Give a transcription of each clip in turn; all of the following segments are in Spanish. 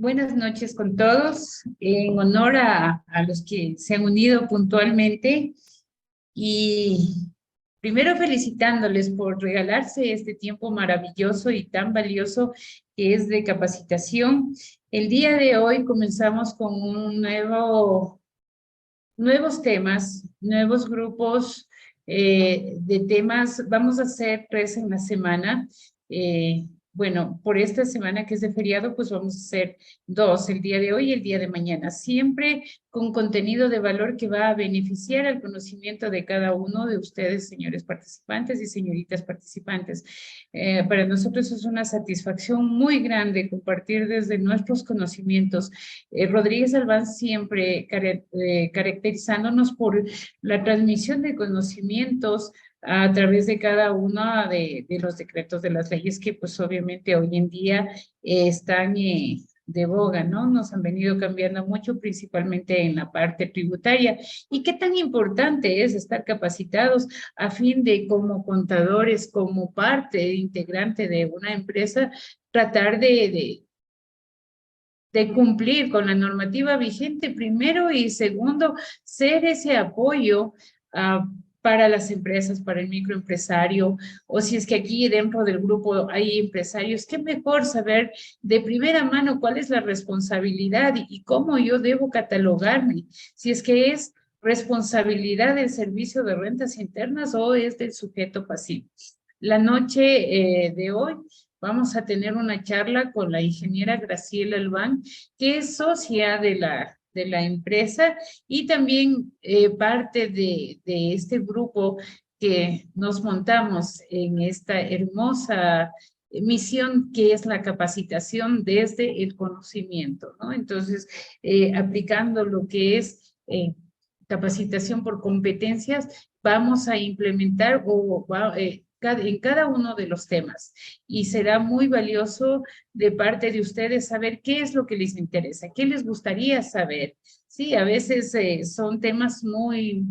Buenas noches con todos. En honor a los que se han unido puntualmente y primero felicitándoles por regalarse este tiempo maravilloso y tan valioso que es de capacitación. El día de hoy comenzamos con nuevos temas, nuevos grupos de temas. Vamos a hacer 3 en la semana. Bueno, por esta semana que es de feriado, pues vamos a hacer 2, el día de hoy y el día de mañana, siempre con contenido de valor que va a beneficiar al conocimiento de cada uno de ustedes, señores participantes y señoritas participantes. Para nosotros es una satisfacción muy grande compartir desde nuestros conocimientos. Rodríguez Albán siempre caracterizándonos por la transmisión de conocimientos a través de cada uno de los decretos de las leyes que pues obviamente hoy en día están de boga, ¿no? Nos han venido cambiando mucho, principalmente en la parte tributaria. ¿Y qué tan importante es estar capacitados a fin de, como contadores, como parte integrante de una empresa, tratar de cumplir con la normativa vigente, primero, y segundo, ser ese apoyo para las empresas, para el microempresario, o si es que aquí dentro del grupo hay empresarios, qué mejor saber de primera mano cuál es la responsabilidad y cómo yo debo catalogarme, si es que es responsabilidad del servicio de rentas internas o es del sujeto pasivo. La noche de hoy vamos a tener una charla con la ingeniera Graciela Albán, que es socia de la empresa y también parte de este grupo que nos montamos en esta hermosa misión que es la capacitación desde el conocimiento, ¿no? Entonces, aplicando lo que es capacitación por competencias, vamos a implementar en cada uno de los temas y será muy valioso de parte de ustedes saber qué es lo que les interesa, qué les gustaría saber. Sí, a veces son temas muy,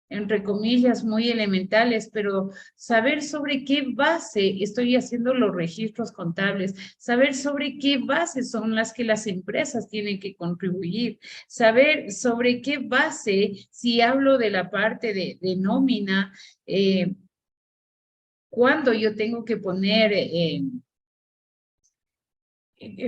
entre comillas, muy elementales, pero saber sobre qué base estoy haciendo los registros contables, saber sobre qué bases son las que las empresas tienen que contribuir, saber sobre qué base, si hablo de la parte de nómina, cuándo yo tengo que poner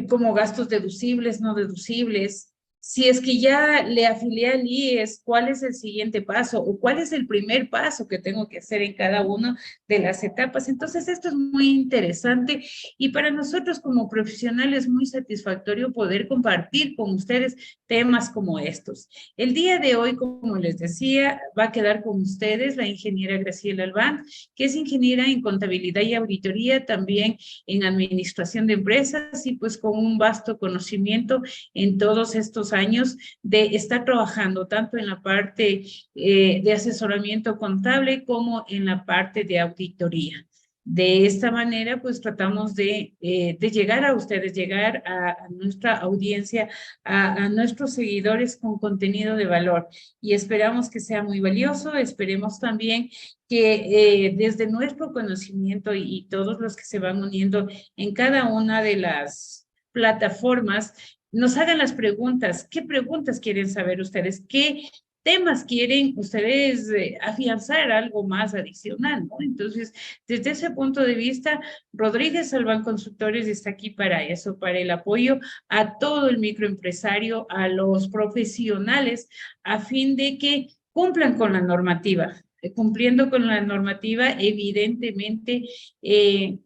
como gastos deducibles, no deducibles. Si es que ya le afilié al IES, ¿cuál es el siguiente paso? ¿O cuál es el primer paso que tengo que hacer en cada una de las etapas? Entonces, esto es muy interesante y para nosotros como profesionales muy satisfactorio poder compartir con ustedes temas como estos. El día de hoy, como les decía, va a quedar con ustedes la ingeniera Graciela Albán, que es ingeniera en contabilidad y auditoría, también en administración de empresas y pues con un vasto conocimiento en todos estos años de estar trabajando tanto en la parte de asesoramiento contable como en la parte de auditoría. De esta manera, pues tratamos de llegar a ustedes, llegar a nuestra audiencia, a nuestros seguidores con contenido de valor y esperamos que sea muy valioso, esperemos también que desde nuestro conocimiento y todos los que se van uniendo en cada una de las plataformas, nos hagan las preguntas. ¿Qué preguntas quieren saber ustedes? ¿Qué temas quieren ustedes afianzar algo más adicional, ¿no? Entonces, desde ese punto de vista, Rodríguez Albán Consultores está aquí para eso, para el apoyo a todo el microempresario, a los profesionales, a fin de que cumplan con la normativa. Cumpliendo con la normativa, evidentemente,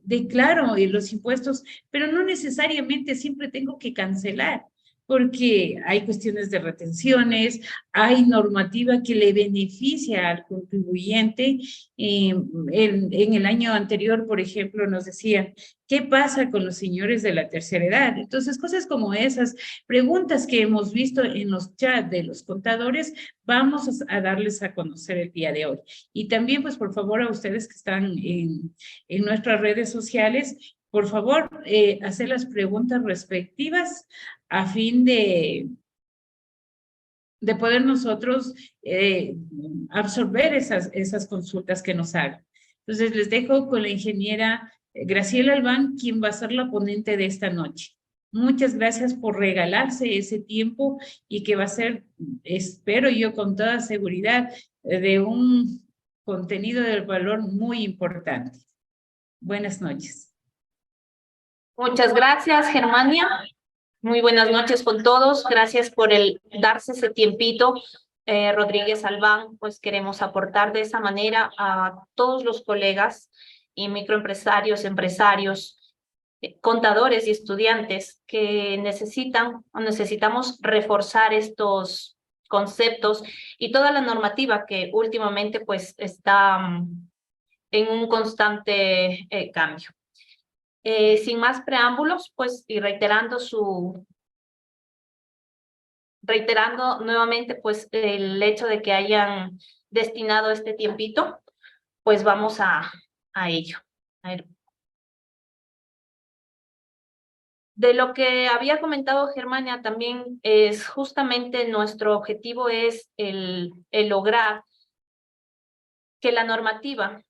declaro los impuestos, pero no necesariamente siempre tengo que cancelar, porque hay cuestiones de retenciones, hay normativa que le beneficia al contribuyente. En el año anterior, por ejemplo, nos decían, ¿qué pasa con los señores de la tercera edad? Entonces, cosas como esas, preguntas que hemos visto en los chats de los contadores, vamos a darles a conocer el día de hoy. Y también, pues, por favor, a ustedes que están en nuestras redes sociales, por favor, hacer las preguntas respectivas a fin de poder nosotros absorber esas consultas que nos hagan. Entonces, les dejo con la ingeniera Graciela Albán, quien va a ser la ponente de esta noche. Muchas gracias por regalarse ese tiempo y que va a ser, espero yo con toda seguridad, de un contenido de valor muy importante. Buenas noches. Muchas gracias, Germania. Muy buenas noches con todos. Gracias por darse ese tiempito. Rodríguez Albán, pues queremos aportar de esa manera a todos los colegas y microempresarios, empresarios, contadores y estudiantes que necesitamos reforzar estos conceptos y toda la normativa que últimamente pues está en un constante cambio. Sin más preámbulos, pues, y reiterando nuevamente, pues, el hecho de que hayan destinado este tiempito, pues vamos a ello. A ver. De lo que había comentado Germania también es justamente nuestro objetivo es el lograr que la normativa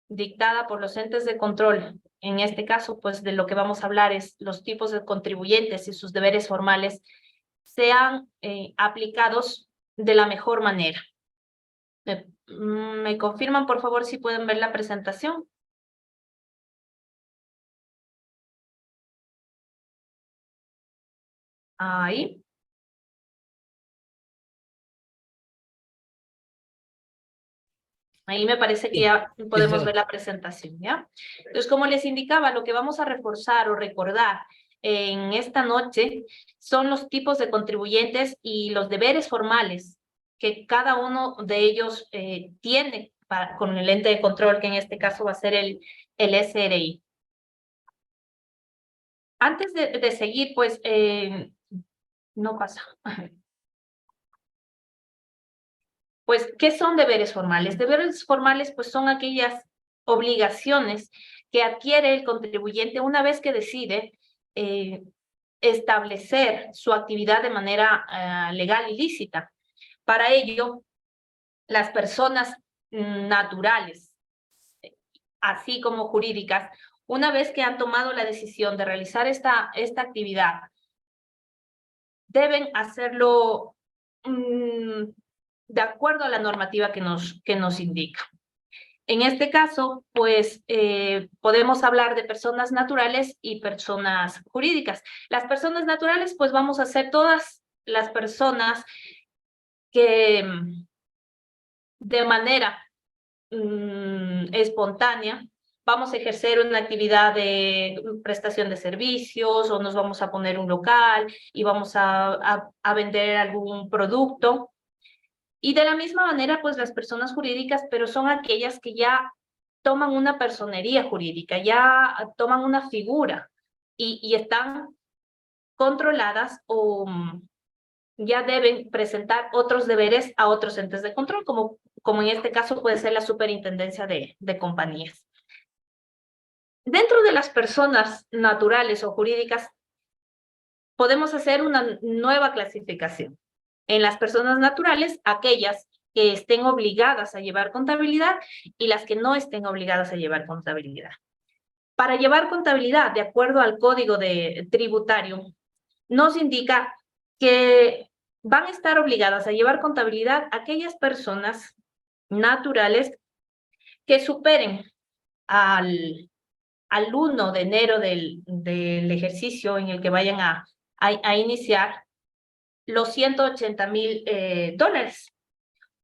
dictada por los entes de control, en este caso, pues de lo que vamos a hablar es los tipos de contribuyentes y sus deberes formales, sean aplicados de la mejor manera. ¿Me confirman, por favor, si pueden ver la presentación? Ahí. Ahí me parece que ya podemos ver la presentación, ¿ya? Entonces, como les indicaba, lo que vamos a reforzar o recordar en esta noche son los tipos de contribuyentes y los deberes formales que cada uno de ellos tiene con el ente de control, que en este caso va a ser el SRI. Antes de seguir, pues, no pasa. Pues, ¿qué son deberes formales? Deberes formales, pues, son aquellas obligaciones que adquiere el contribuyente una vez que decide establecer su actividad de manera legal y lícita. Para ello, las personas naturales, así como jurídicas, una vez que han tomado la decisión de realizar esta actividad, deben hacerlo de acuerdo a la normativa que nos indica. En este caso, pues, podemos hablar de personas naturales y personas jurídicas. Las personas naturales, pues, vamos a ser todas las personas que de manera espontánea vamos a ejercer una actividad de prestación de servicios o nos vamos a poner un local y vamos a vender algún producto. Y de la misma manera, pues las personas jurídicas, pero son aquellas que ya toman una personería jurídica, ya toman una figura y están controladas o ya deben presentar otros deberes a otros entes de control, como en este caso puede ser la superintendencia de compañías. Dentro de las personas naturales o jurídicas, podemos hacer una nueva clasificación. En las personas naturales, aquellas que estén obligadas a llevar contabilidad y las que no estén obligadas a llevar contabilidad. Para llevar contabilidad, de acuerdo al Código Tributario, nos indica que van a estar obligadas a llevar contabilidad aquellas personas naturales que superen al 1 de enero del ejercicio en el que vayan a iniciar los $180,000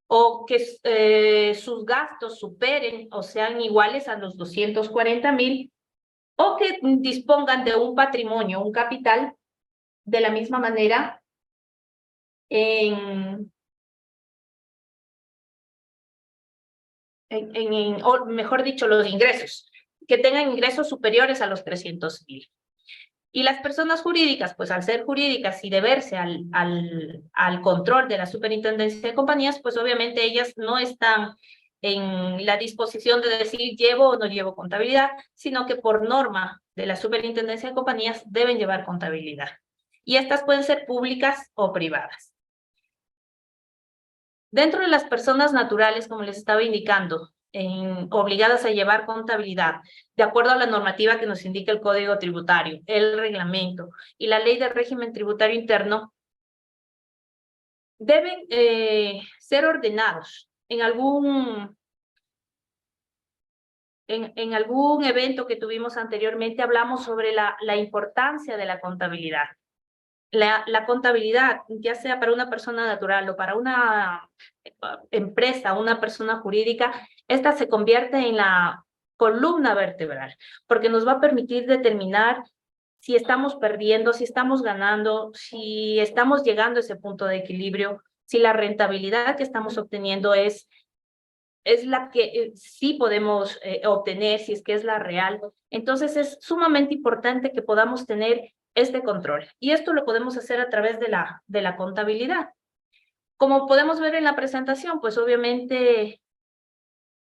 o que sus gastos superen o sean iguales a los 240,000 o que dispongan de un patrimonio, un capital, de la misma manera o mejor dicho, los ingresos, que tengan ingresos superiores a los 300,000. Y las personas jurídicas, pues al ser jurídicas y deberse al control de la superintendencia de compañías, pues obviamente ellas no están en la disposición de decir llevo o no llevo contabilidad, sino que por norma de la superintendencia de compañías deben llevar contabilidad. Y estas pueden ser públicas o privadas. Dentro de las personas naturales, como les estaba indicando, obligadas a llevar contabilidad, de acuerdo a la normativa que nos indica el Código Tributario, el reglamento y la Ley de Régimen Tributario Interno, deben ser ordenados en algún evento que tuvimos anteriormente. Hablamos sobre la importancia de la contabilidad. La contabilidad, ya sea para una persona natural o para una empresa, una persona jurídica, esta se convierte en la columna vertebral, porque nos va a permitir determinar si estamos perdiendo, si estamos ganando, si estamos llegando a ese punto de equilibrio, si la rentabilidad que estamos obteniendo es la que sí podemos obtener, si es que es la real. Entonces es sumamente importante que podamos tener este control. Y esto lo podemos hacer a través de la contabilidad. Como podemos ver en la presentación, pues obviamente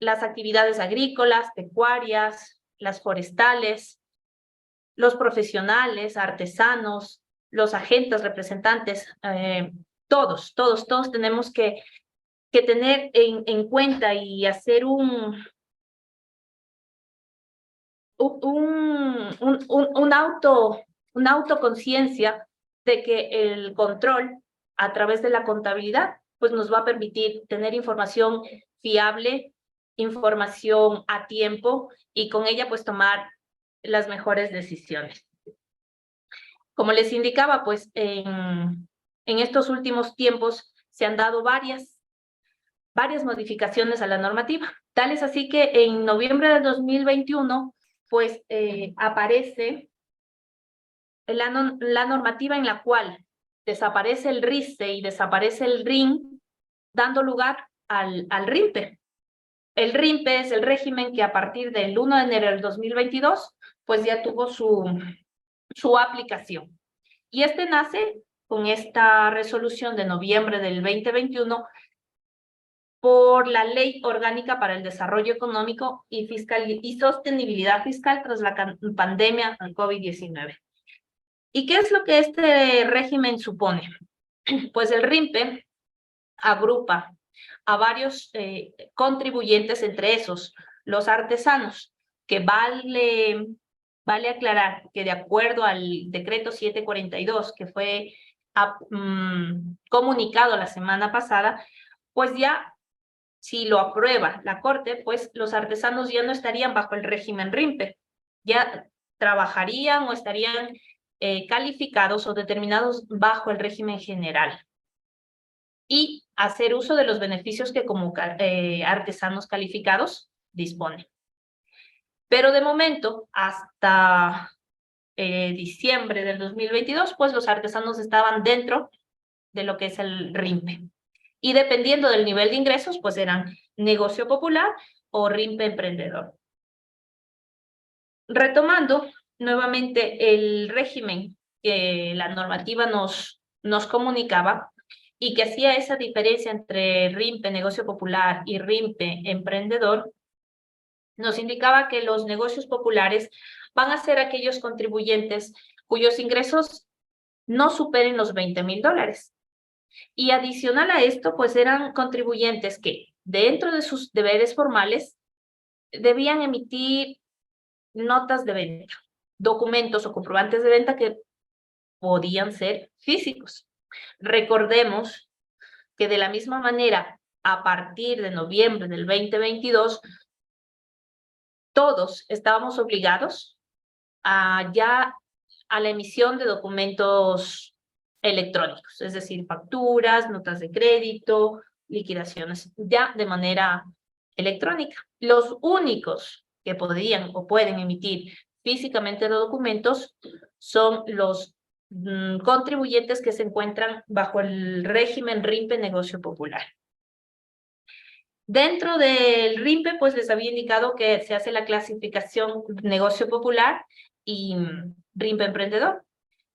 las actividades agrícolas, pecuarias, las forestales, los profesionales, artesanos, los agentes, representantes, todos tenemos que tener en cuenta y hacer una autoconciencia de que el control a través de la contabilidad pues nos va a permitir tener información fiable, información a tiempo y con ella pues tomar las mejores decisiones. Como les indicaba, pues en estos últimos tiempos se han dado varias modificaciones a la normativa. Tal es así que en noviembre del 2021, pues aparece la normativa en la cual desaparece el RISE y desaparece el RIN, dando lugar al RIMPE. El RIMPE es el régimen que a partir del 1 de enero del 2022, pues ya tuvo su aplicación. Y este nace con esta resolución de noviembre del 2021 por la Ley Orgánica para el Desarrollo Económico y Sostenibilidad Fiscal tras la pandemia del COVID-19. ¿Y qué es lo que este régimen supone? Pues el RIMPE agrupa a varios contribuyentes, entre esos los artesanos, que vale aclarar que de acuerdo al decreto 742 que fue comunicado la semana pasada, pues ya si lo aprueba la Corte, pues los artesanos ya no estarían bajo el régimen RIMPE, ya trabajarían o estarían calificados o determinados bajo el régimen general y hacer uso de los beneficios que como artesanos calificados disponen. Pero de momento, hasta diciembre del 2022, pues los artesanos estaban dentro de lo que es el RIMPE. Y dependiendo del nivel de ingresos, pues eran negocio popular o RIMPE emprendedor. Retomando nuevamente el régimen que la normativa nos comunicaba y que hacía esa diferencia entre RIMPE negocio popular y RIMPE emprendedor, nos indicaba que los negocios populares van a ser aquellos contribuyentes cuyos ingresos no superen los $20,000. Y adicional a esto, pues eran contribuyentes que dentro de sus deberes formales debían emitir notas de venta, documentos o comprobantes de venta que podían ser físicos. Recordemos que de la misma manera, a partir de noviembre del 2022, todos estábamos obligados a la emisión de documentos electrónicos, es decir, facturas, notas de crédito, liquidaciones, ya de manera electrónica. Los únicos que podían o pueden emitir físicamente los documentos son los contribuyentes que se encuentran bajo el régimen RIMPE Negocio Popular. Dentro del RIMPE, pues les había indicado que se hace la clasificación negocio popular y RIMPE emprendedor.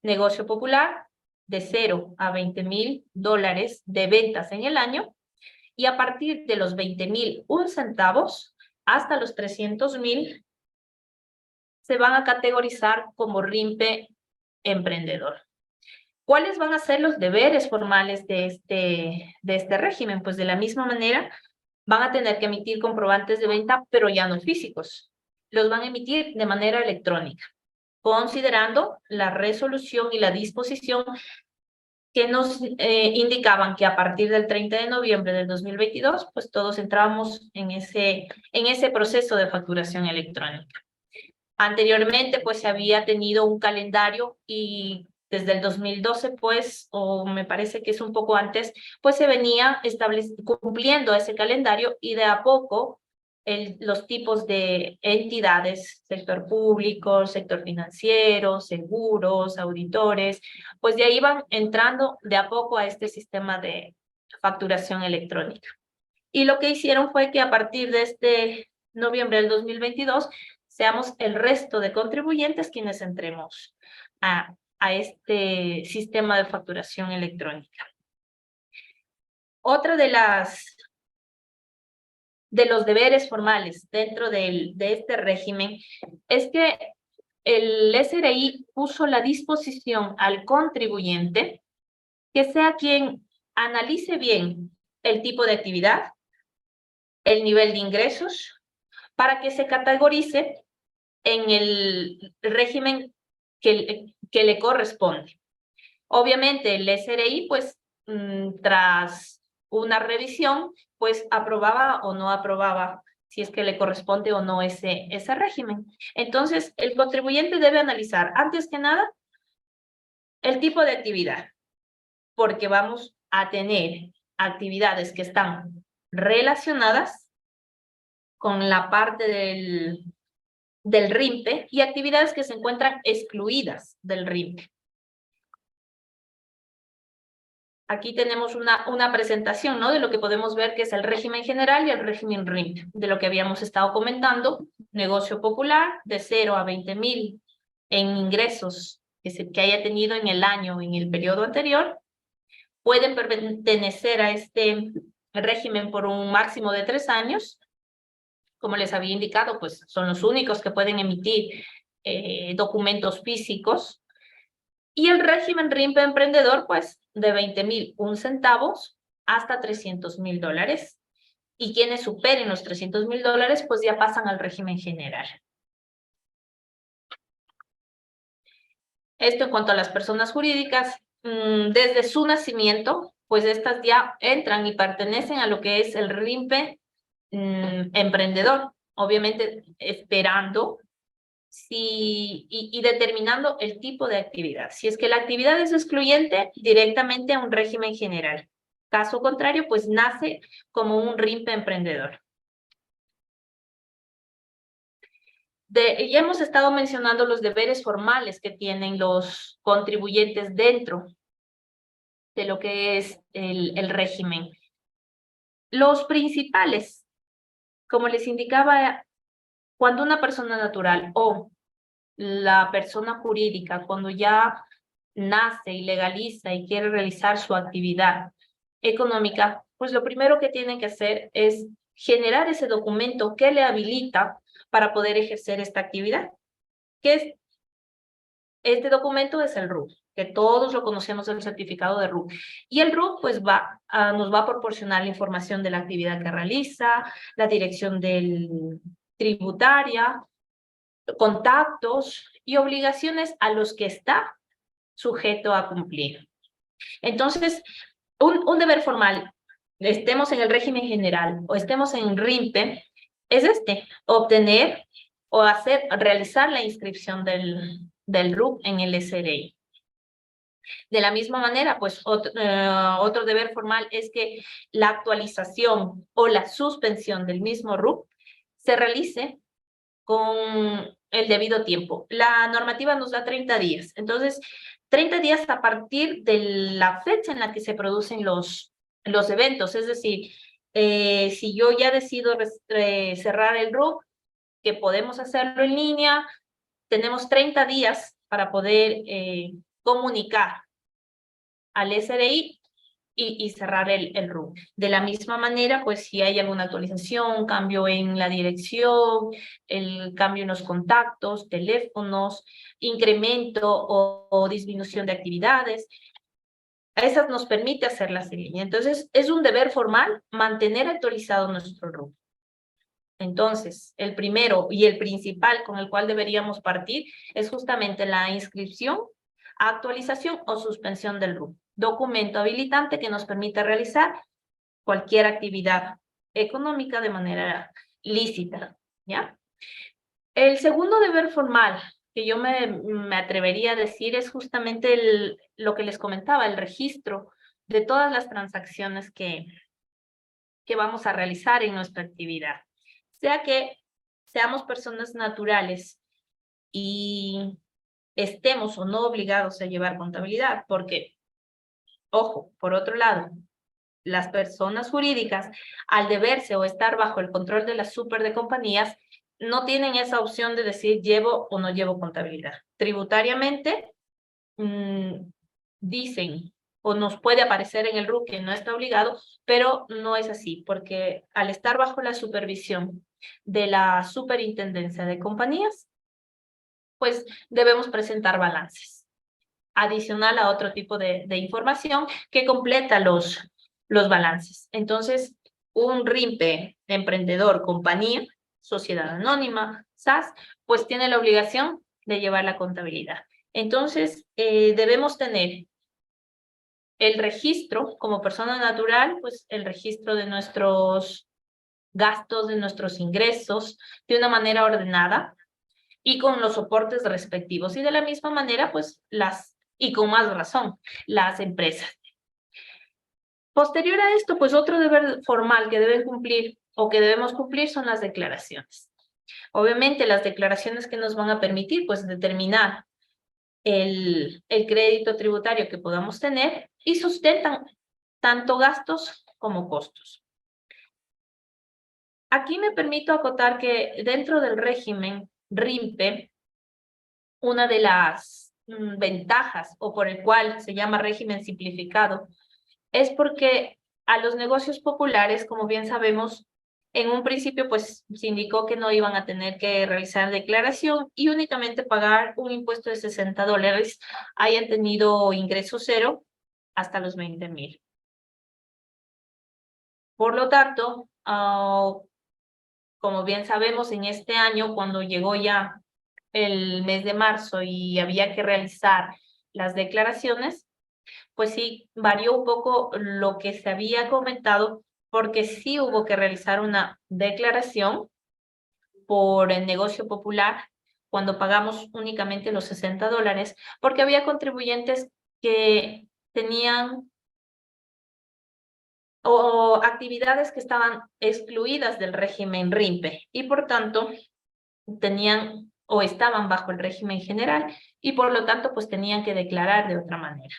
Negocio popular de 0 a $20,000 de ventas en el año y a partir de los 20,001 centavos hasta los 300,000 se van a categorizar como RIMPE emprendedor. ¿Cuáles van a ser los deberes formales de este régimen? Pues de la misma manera, van a tener que emitir comprobantes de venta, pero ya no físicos. Los van a emitir de manera electrónica, considerando la resolución y la disposición que nos indicaban que a partir del 30 de noviembre del 2022, pues todos entrábamos en ese proceso de facturación electrónica. Anteriormente, pues se había tenido un calendario y desde el 2012, pues, o me parece que es un poco antes, pues se venía cumpliendo ese calendario y de a poco los tipos de entidades, sector público, sector financiero, seguros, auditores, pues de ahí van entrando de a poco a este sistema de facturación electrónica. Y lo que hicieron fue que a partir de este noviembre del 2022, seamos el resto de contribuyentes quienes entremos a este sistema de facturación electrónica. Otra de los deberes formales dentro de este régimen es que el SRI puso la disposición al contribuyente que sea quien analice bien el tipo de actividad, el nivel de ingresos, para que se categorice en el régimen que le corresponde. Obviamente el SRI, pues, tras una revisión, pues aprobaba o no aprobaba si es que le corresponde o no ese régimen. Entonces, el contribuyente debe analizar, antes que nada, el tipo de actividad, porque vamos a tener actividades que están relacionadas con la parte del RIMPE y actividades que se encuentran excluidas del RIMPE. Aquí tenemos una presentación, ¿no?, de lo que podemos ver que es el régimen general y el régimen RIMPE, de lo que habíamos estado comentando. Negocio popular de 0 a 20,000 en ingresos que haya tenido en el año o en el periodo anterior, pueden pertenecer a este régimen por un máximo de 3 años. Como les había indicado, pues son los únicos que pueden emitir documentos físicos. Y el régimen RIMPE emprendedor, pues, de 20,001 centavos hasta $300,000. Y quienes superen los $300,000, pues ya pasan al régimen general. Esto en cuanto a las personas jurídicas, desde su nacimiento, pues estas ya entran y pertenecen a lo que es el RIMPE emprendedor, obviamente esperando y determinando el tipo de actividad. Si es que la actividad es excluyente, directamente a un régimen general. Caso contrario, pues nace como un RIMPE emprendedor. Ya hemos estado mencionando los deberes formales que tienen los contribuyentes dentro de lo que es el régimen. Los principales, como les indicaba, cuando una persona natural o la persona jurídica, cuando ya nace y legaliza y quiere realizar su actividad económica, pues lo primero que tiene que hacer es generar ese documento que le habilita para poder ejercer esta actividad. Este documento es el RUC, que todos lo conocemos, el certificado de RUC. Y el RUC pues nos va a proporcionar la información de la actividad que realiza, la dirección tributaria, contactos y obligaciones a los que está sujeto a cumplir. Entonces, un deber formal, estemos en el régimen general o estemos en RIMPE, es obtener o realizar la inscripción del RUC en el SRI. De la misma manera, pues otro deber formal es que la actualización o la suspensión del mismo RUC se realice con el debido tiempo. La normativa nos da 30 días. Entonces, 30 días a partir de la fecha en la que se producen los eventos. Es decir, si yo ya decido cerrar el RUC, que podemos hacerlo en línea, tenemos 30 días para poder comunicar al SRI y cerrar el RUC. De la misma manera, pues si hay alguna actualización, cambio en la dirección, el cambio en los contactos, teléfonos, incremento o disminución de actividades, Esas nos permite hacerlas en línea. Entonces, es un deber formal mantener actualizado nuestro RUC. Entonces, el primero y el principal con el cual deberíamos partir es justamente la inscripción, actualización o suspensión del RUC. Documento habilitante que nos permite realizar cualquier actividad económica de manera lícita, ¿ya? El segundo deber formal que yo me atrevería a decir es justamente lo que les comentaba, el registro de todas las transacciones que vamos a realizar en nuestra actividad. Sea que seamos personas naturales y estemos o no obligados a llevar contabilidad, porque, ojo, por otro lado, las personas jurídicas, al deberse o estar bajo el control de las super de compañías, no tienen esa opción de decir llevo o no llevo contabilidad. Tributariamente, dicen o nos puede aparecer en el RUC que no está obligado, pero no es así, porque al estar bajo la supervisión de la superintendencia de compañías, pues debemos presentar balances, adicional a otro tipo de información que completa los balances. Entonces, un RIMPE, emprendedor, compañía, sociedad anónima, SAS, pues tiene la obligación de llevar la contabilidad. Entonces, debemos tener el registro como persona natural, pues el registro de nuestros gastos, de nuestros ingresos, de una manera ordenada y con los soportes respectivos. Y de la misma manera, pues y con más razón, las empresas. Posterior a esto, pues otro deber formal que deben cumplir o que debemos cumplir son las declaraciones. Obviamente las declaraciones que nos van a permitir, pues determinar el crédito tributario que podamos tener y sustentan tanto gastos como costos. Aquí me permito acotar que dentro del régimen RIMPE, una de las ventajas o por el cual se llama régimen simplificado es porque a los negocios populares, como bien sabemos, en un principio pues se indicó que no iban a tener que realizar declaración y únicamente pagar un impuesto de $60, hayan tenido ingreso cero hasta los 20,000. Por lo tanto, como bien sabemos, en este año, cuando llegó ya el mes de marzo y había que realizar las declaraciones, pues sí, varió un poco lo que se había comentado, porque sí hubo que realizar una declaración por el negocio popular cuando pagamos únicamente los $60, porque había contribuyentes que tenían o actividades que estaban excluidas del régimen RIMPE y por tanto tenían o estaban bajo el régimen general y por lo tanto pues tenían que declarar de otra manera.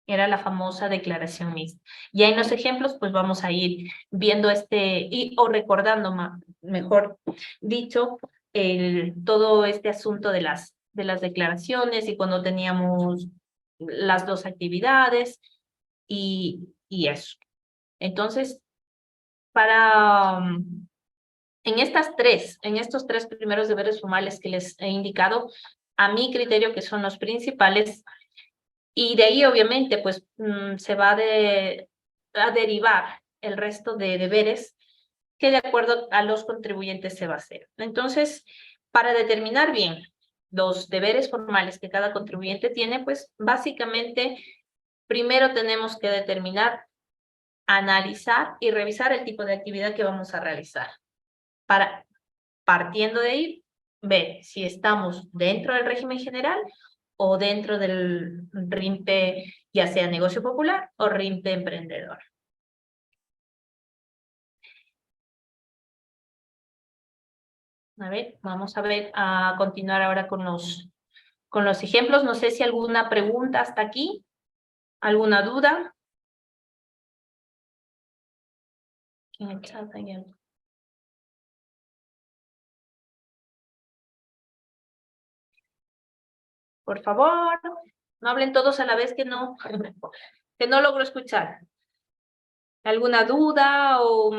Era la famosa declaración mixta. Y en los ejemplos pues vamos a ir viendo o recordando mejor dicho, todo este asunto de las declaraciones y cuando teníamos las dos actividades y eso. Entonces, en estos tres primeros deberes formales que les he indicado, a mi criterio que son los principales, y de ahí obviamente pues se va a derivar el resto de deberes que de acuerdo a los contribuyentes se va a hacer. Entonces, para determinar bien los deberes formales que cada contribuyente tiene, pues básicamente primero tenemos que determinar, analizar y revisar el tipo de actividad que vamos a realizar. Partiendo de ahí, ver si estamos dentro del régimen general o dentro del RIMPE, ya sea negocio popular o RIMPE emprendedor. A ver, vamos a continuar ahora con los ejemplos. No sé si alguna pregunta hasta aquí, alguna duda. En el chat hay algo. Por favor, no hablen todos a la vez que no logro escuchar. ¿Alguna duda o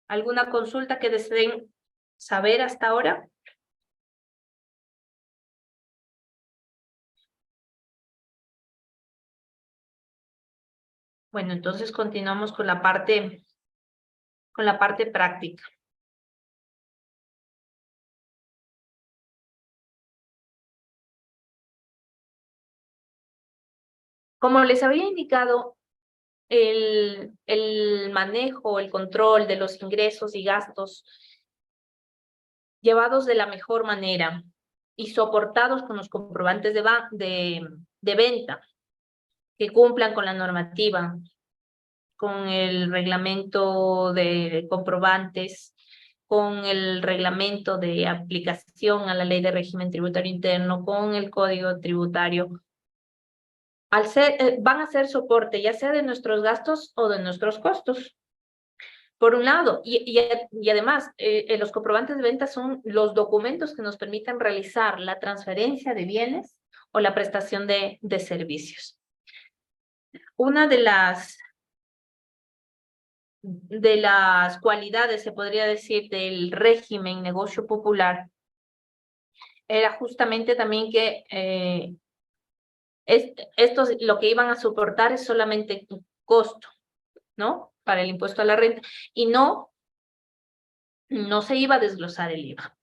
alguna consulta que deseen saber hasta ahora? Bueno, entonces continuamos con la parte práctica. Como les había indicado, el manejo, el control de los ingresos y gastos llevados de la mejor manera y soportados con los comprobantes de venta que cumplan con la normativa, con el reglamento de comprobantes, con el reglamento de aplicación a la ley de régimen tributario interno, con el código tributario, van a ser soporte ya sea de nuestros gastos o de nuestros costos. Por un lado, y además, los comprobantes de venta son los documentos que nos permiten realizar la transferencia de bienes o la prestación de servicios. Una de las cualidades, se podría decir, del régimen negocio popular era justamente también que estos lo que iban a soportar es solamente costo, ¿no? Para el impuesto a la renta, y no se iba a desglosar el IVA.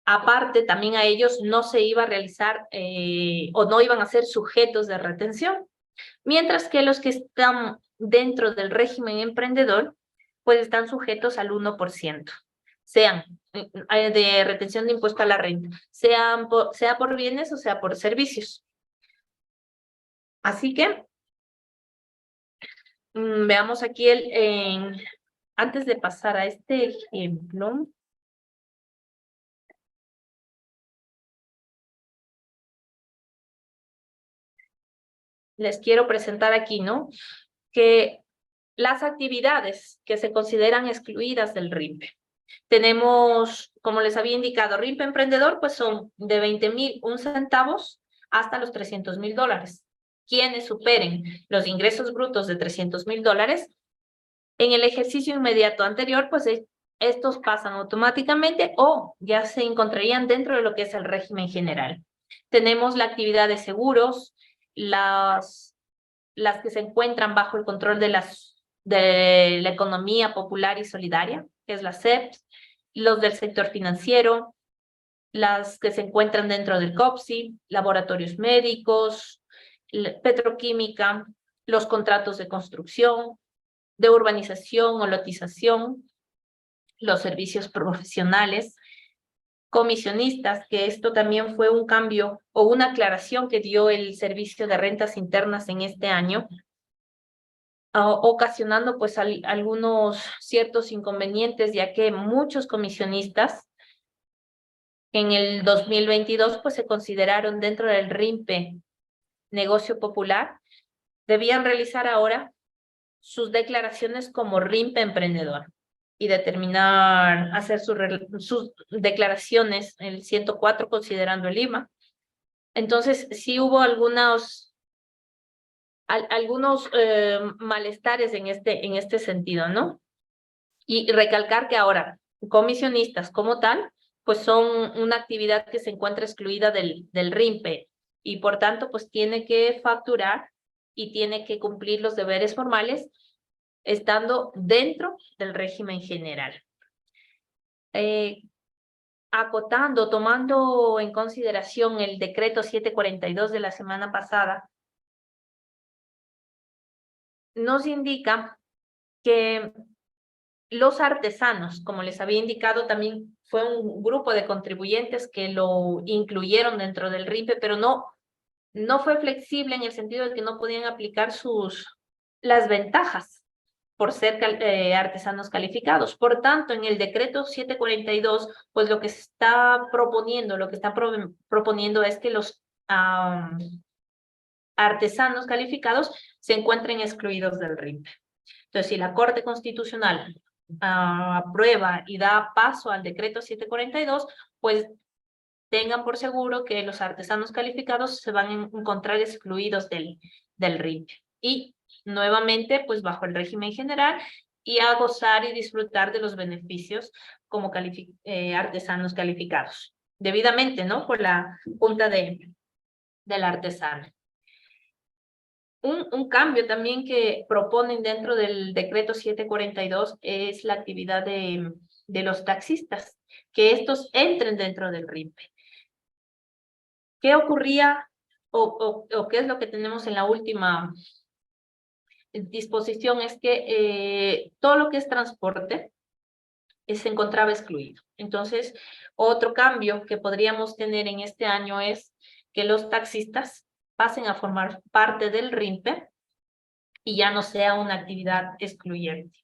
Aparte, también a ellos no se iba a realizar o no iban a ser sujetos de retención, mientras que los que están dentro del régimen emprendedor, pues están sujetos al 1%, sean de retención de impuesto a la renta, sea por bienes o sea por servicios. Así que veamos aquí antes de pasar a este ejemplo. Les quiero presentar aquí, ¿no? Que las actividades que se consideran excluidas del RIMPE. Tenemos, como les había indicado, RIMPE emprendedor, pues son de 20,001 centavos hasta los $300,000. Quienes superen los ingresos brutos de $300,000, en el ejercicio inmediato anterior, pues estos pasan automáticamente o ya se encontrarían dentro de lo que es el régimen general. Tenemos la actividad de seguros, las que se encuentran bajo el control de la economía popular y solidaria, que es la CEPS, los del sector financiero, las que se encuentran dentro del COPSI, laboratorios médicos, petroquímica, los contratos de construcción, de urbanización o lotización, los servicios profesionales, comisionistas, que esto también fue un cambio o una aclaración que dio el Servicio de Rentas Internas en este año, ocasionando pues algunos ciertos inconvenientes, ya que muchos comisionistas en el 2022 pues se consideraron dentro del RIMPE negocio popular, debían realizar ahora sus declaraciones como RIMPE emprendedor y hacer sus declaraciones, el 104 considerando el IVA. Entonces, sí hubo algunos malestares en este sentido, ¿no? Y recalcar que ahora, comisionistas como tal, pues son una actividad que se encuentra excluida del RIMPE y por tanto, pues tiene que facturar y tiene que cumplir los deberes formales estando dentro del régimen general. Acotando, tomando en consideración el decreto 742 de la semana pasada, nos indica que los artesanos, como les había indicado, también fue un grupo de contribuyentes que lo incluyeron dentro del RIMPE, pero no fue flexible en el sentido de que no podían aplicar las ventajas por ser artesanos calificados. Por tanto, en el decreto 742, pues lo que se está proponiendo, es que los artesanos calificados se encuentren excluidos del RIMPE. Entonces, si la Corte Constitucional aprueba y da paso al decreto 742, pues tengan por seguro que los artesanos calificados se van a encontrar excluidos del RIMPE. Y nuevamente, pues bajo el régimen general y a gozar y disfrutar de los beneficios como artesanos calificados. Debidamente, ¿no? Por la Junta del Artesano. Un cambio también que proponen dentro del decreto 742 es la actividad de los taxistas, que estos entren dentro del RIMPE. ¿Qué ocurría o qué es lo que tenemos en la última disposición? Es que todo lo que es transporte se encontraba excluido. Entonces, otro cambio que podríamos tener en este año es que los taxistas pasen a formar parte del RIMPE y ya no sea una actividad excluyente.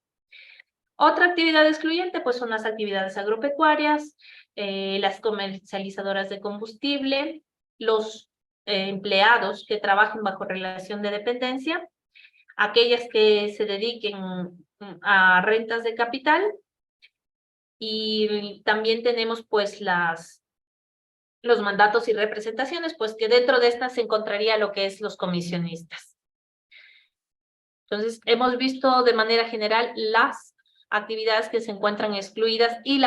Otra actividad excluyente, pues son las actividades agropecuarias, las comercializadoras de combustible, los empleados que trabajen bajo relación de dependencia, aquellas que se dediquen a rentas de capital, y también tenemos pues los mandatos y representaciones, pues que dentro de estas se encontraría lo que es los comisionistas. Entonces, hemos visto de manera general las actividades que se encuentran excluidas y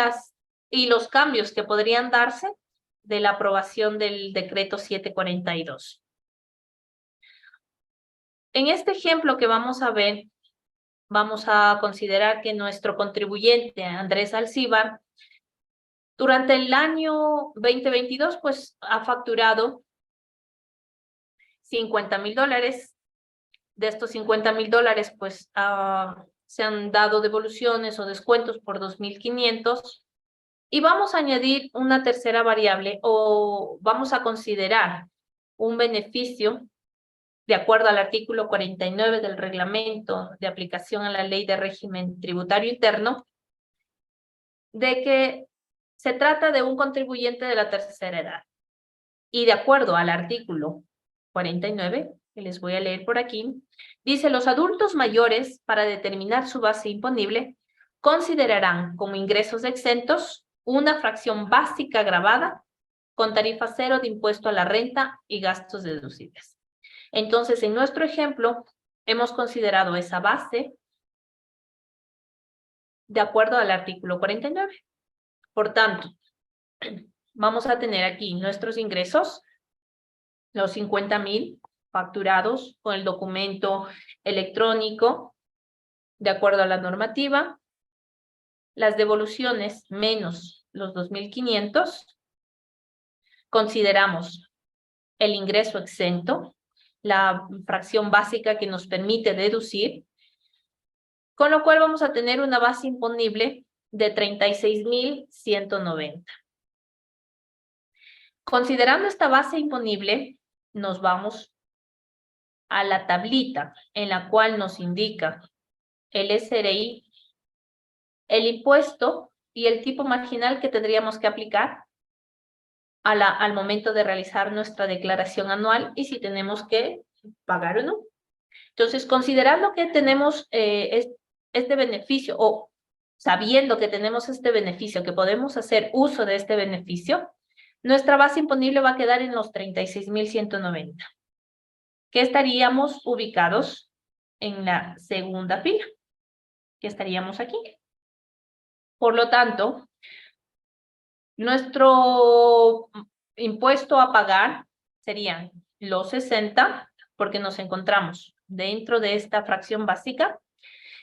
los cambios que podrían darse de la aprobación del decreto 742. En este ejemplo que vamos a ver, vamos a considerar que nuestro contribuyente, Andrés Alcíbar, durante el año 2022, pues ha facturado $50,000. De estos $50,000, pues se han dado devoluciones o descuentos por 2,500. Y vamos a añadir una tercera variable, o vamos a considerar un beneficio de acuerdo al artículo 49 del reglamento de aplicación a la ley de régimen tributario interno, de que se trata de un contribuyente de la tercera edad. Y de acuerdo al artículo 49, que les voy a leer por aquí, dice: los adultos mayores, para determinar su base imponible, considerarán como ingresos exentos una fracción básica gravada con tarifa cero de impuesto a la renta y gastos deducibles. Entonces, en nuestro ejemplo, hemos considerado esa base de acuerdo al artículo 49. Por tanto, vamos a tener aquí nuestros ingresos, los 50,000 facturados con el documento electrónico de acuerdo a la normativa, las devoluciones menos los 2,500, consideramos el ingreso exento, la fracción básica que nos permite deducir, con lo cual vamos a tener una base imponible de 36,190. Considerando esta base imponible, nos vamos a la tablita en la cual nos indica el SRI, el impuesto y el tipo marginal que tendríamos que aplicar al momento de realizar nuestra declaración anual y si tenemos que pagar o no. Entonces, considerando que tenemos este beneficio, o sabiendo que tenemos este beneficio, que podemos hacer uso de este beneficio, nuestra base imponible va a quedar en los 36,190, que estaríamos ubicados en la segunda fila, que estaríamos aquí. Por lo tanto, nuestro impuesto a pagar serían los 60, porque nos encontramos dentro de esta fracción básica,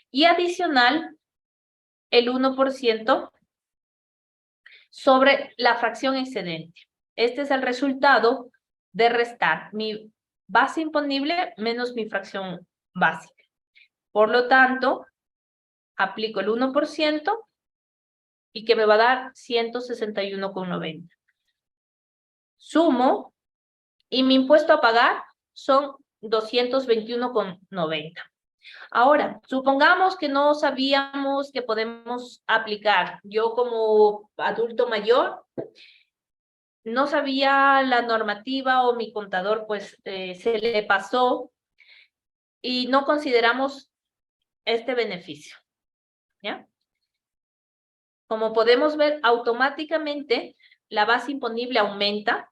y adicional el 1% sobre la fracción excedente. Este es el resultado de restar mi base imponible menos mi fracción básica. Por lo tanto, aplico el 1% y que me va a dar 161,90. Sumo y mi impuesto a pagar son 221,90. Ahora, supongamos que no sabíamos que podemos aplicar. Yo como adulto mayor no sabía la normativa, o mi contador pues se le pasó y no consideramos este beneficio, ¿ya? Como podemos ver, automáticamente la base imponible aumenta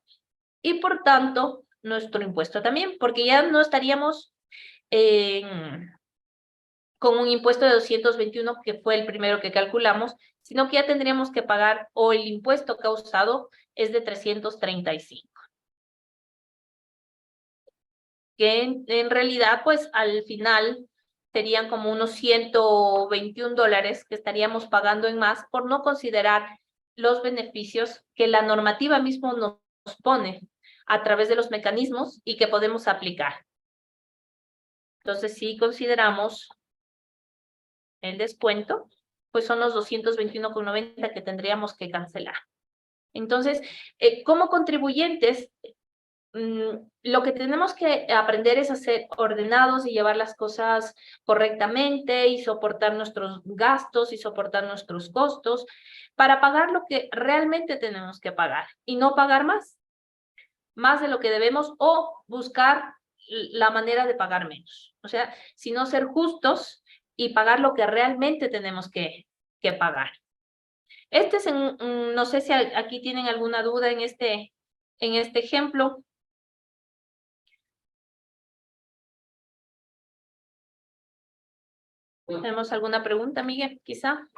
y por tanto nuestro impuesto también, porque ya no estaríamos con un impuesto de 221, que fue el primero que calculamos, sino que ya tendríamos que pagar, o el impuesto causado es de 335. que en realidad, pues al final serían como unos $121 que estaríamos pagando en más por no considerar los beneficios que la normativa mismo nos pone a través de los mecanismos y que podemos aplicar. Entonces, si consideramos el descuento, pues son los 221,90 que tendríamos que cancelar. Entonces, como contribuyentes, lo que tenemos que aprender es a ser ordenados y llevar las cosas correctamente y soportar nuestros gastos y soportar nuestros costos para pagar lo que realmente tenemos que pagar y no pagar más de lo que debemos o buscar la manera de pagar menos. O sea, sino ser justos y pagar lo que realmente tenemos que pagar. Este es, no sé si aquí tienen alguna duda en este ejemplo. ¿Tenemos alguna pregunta, Miguel, quizá?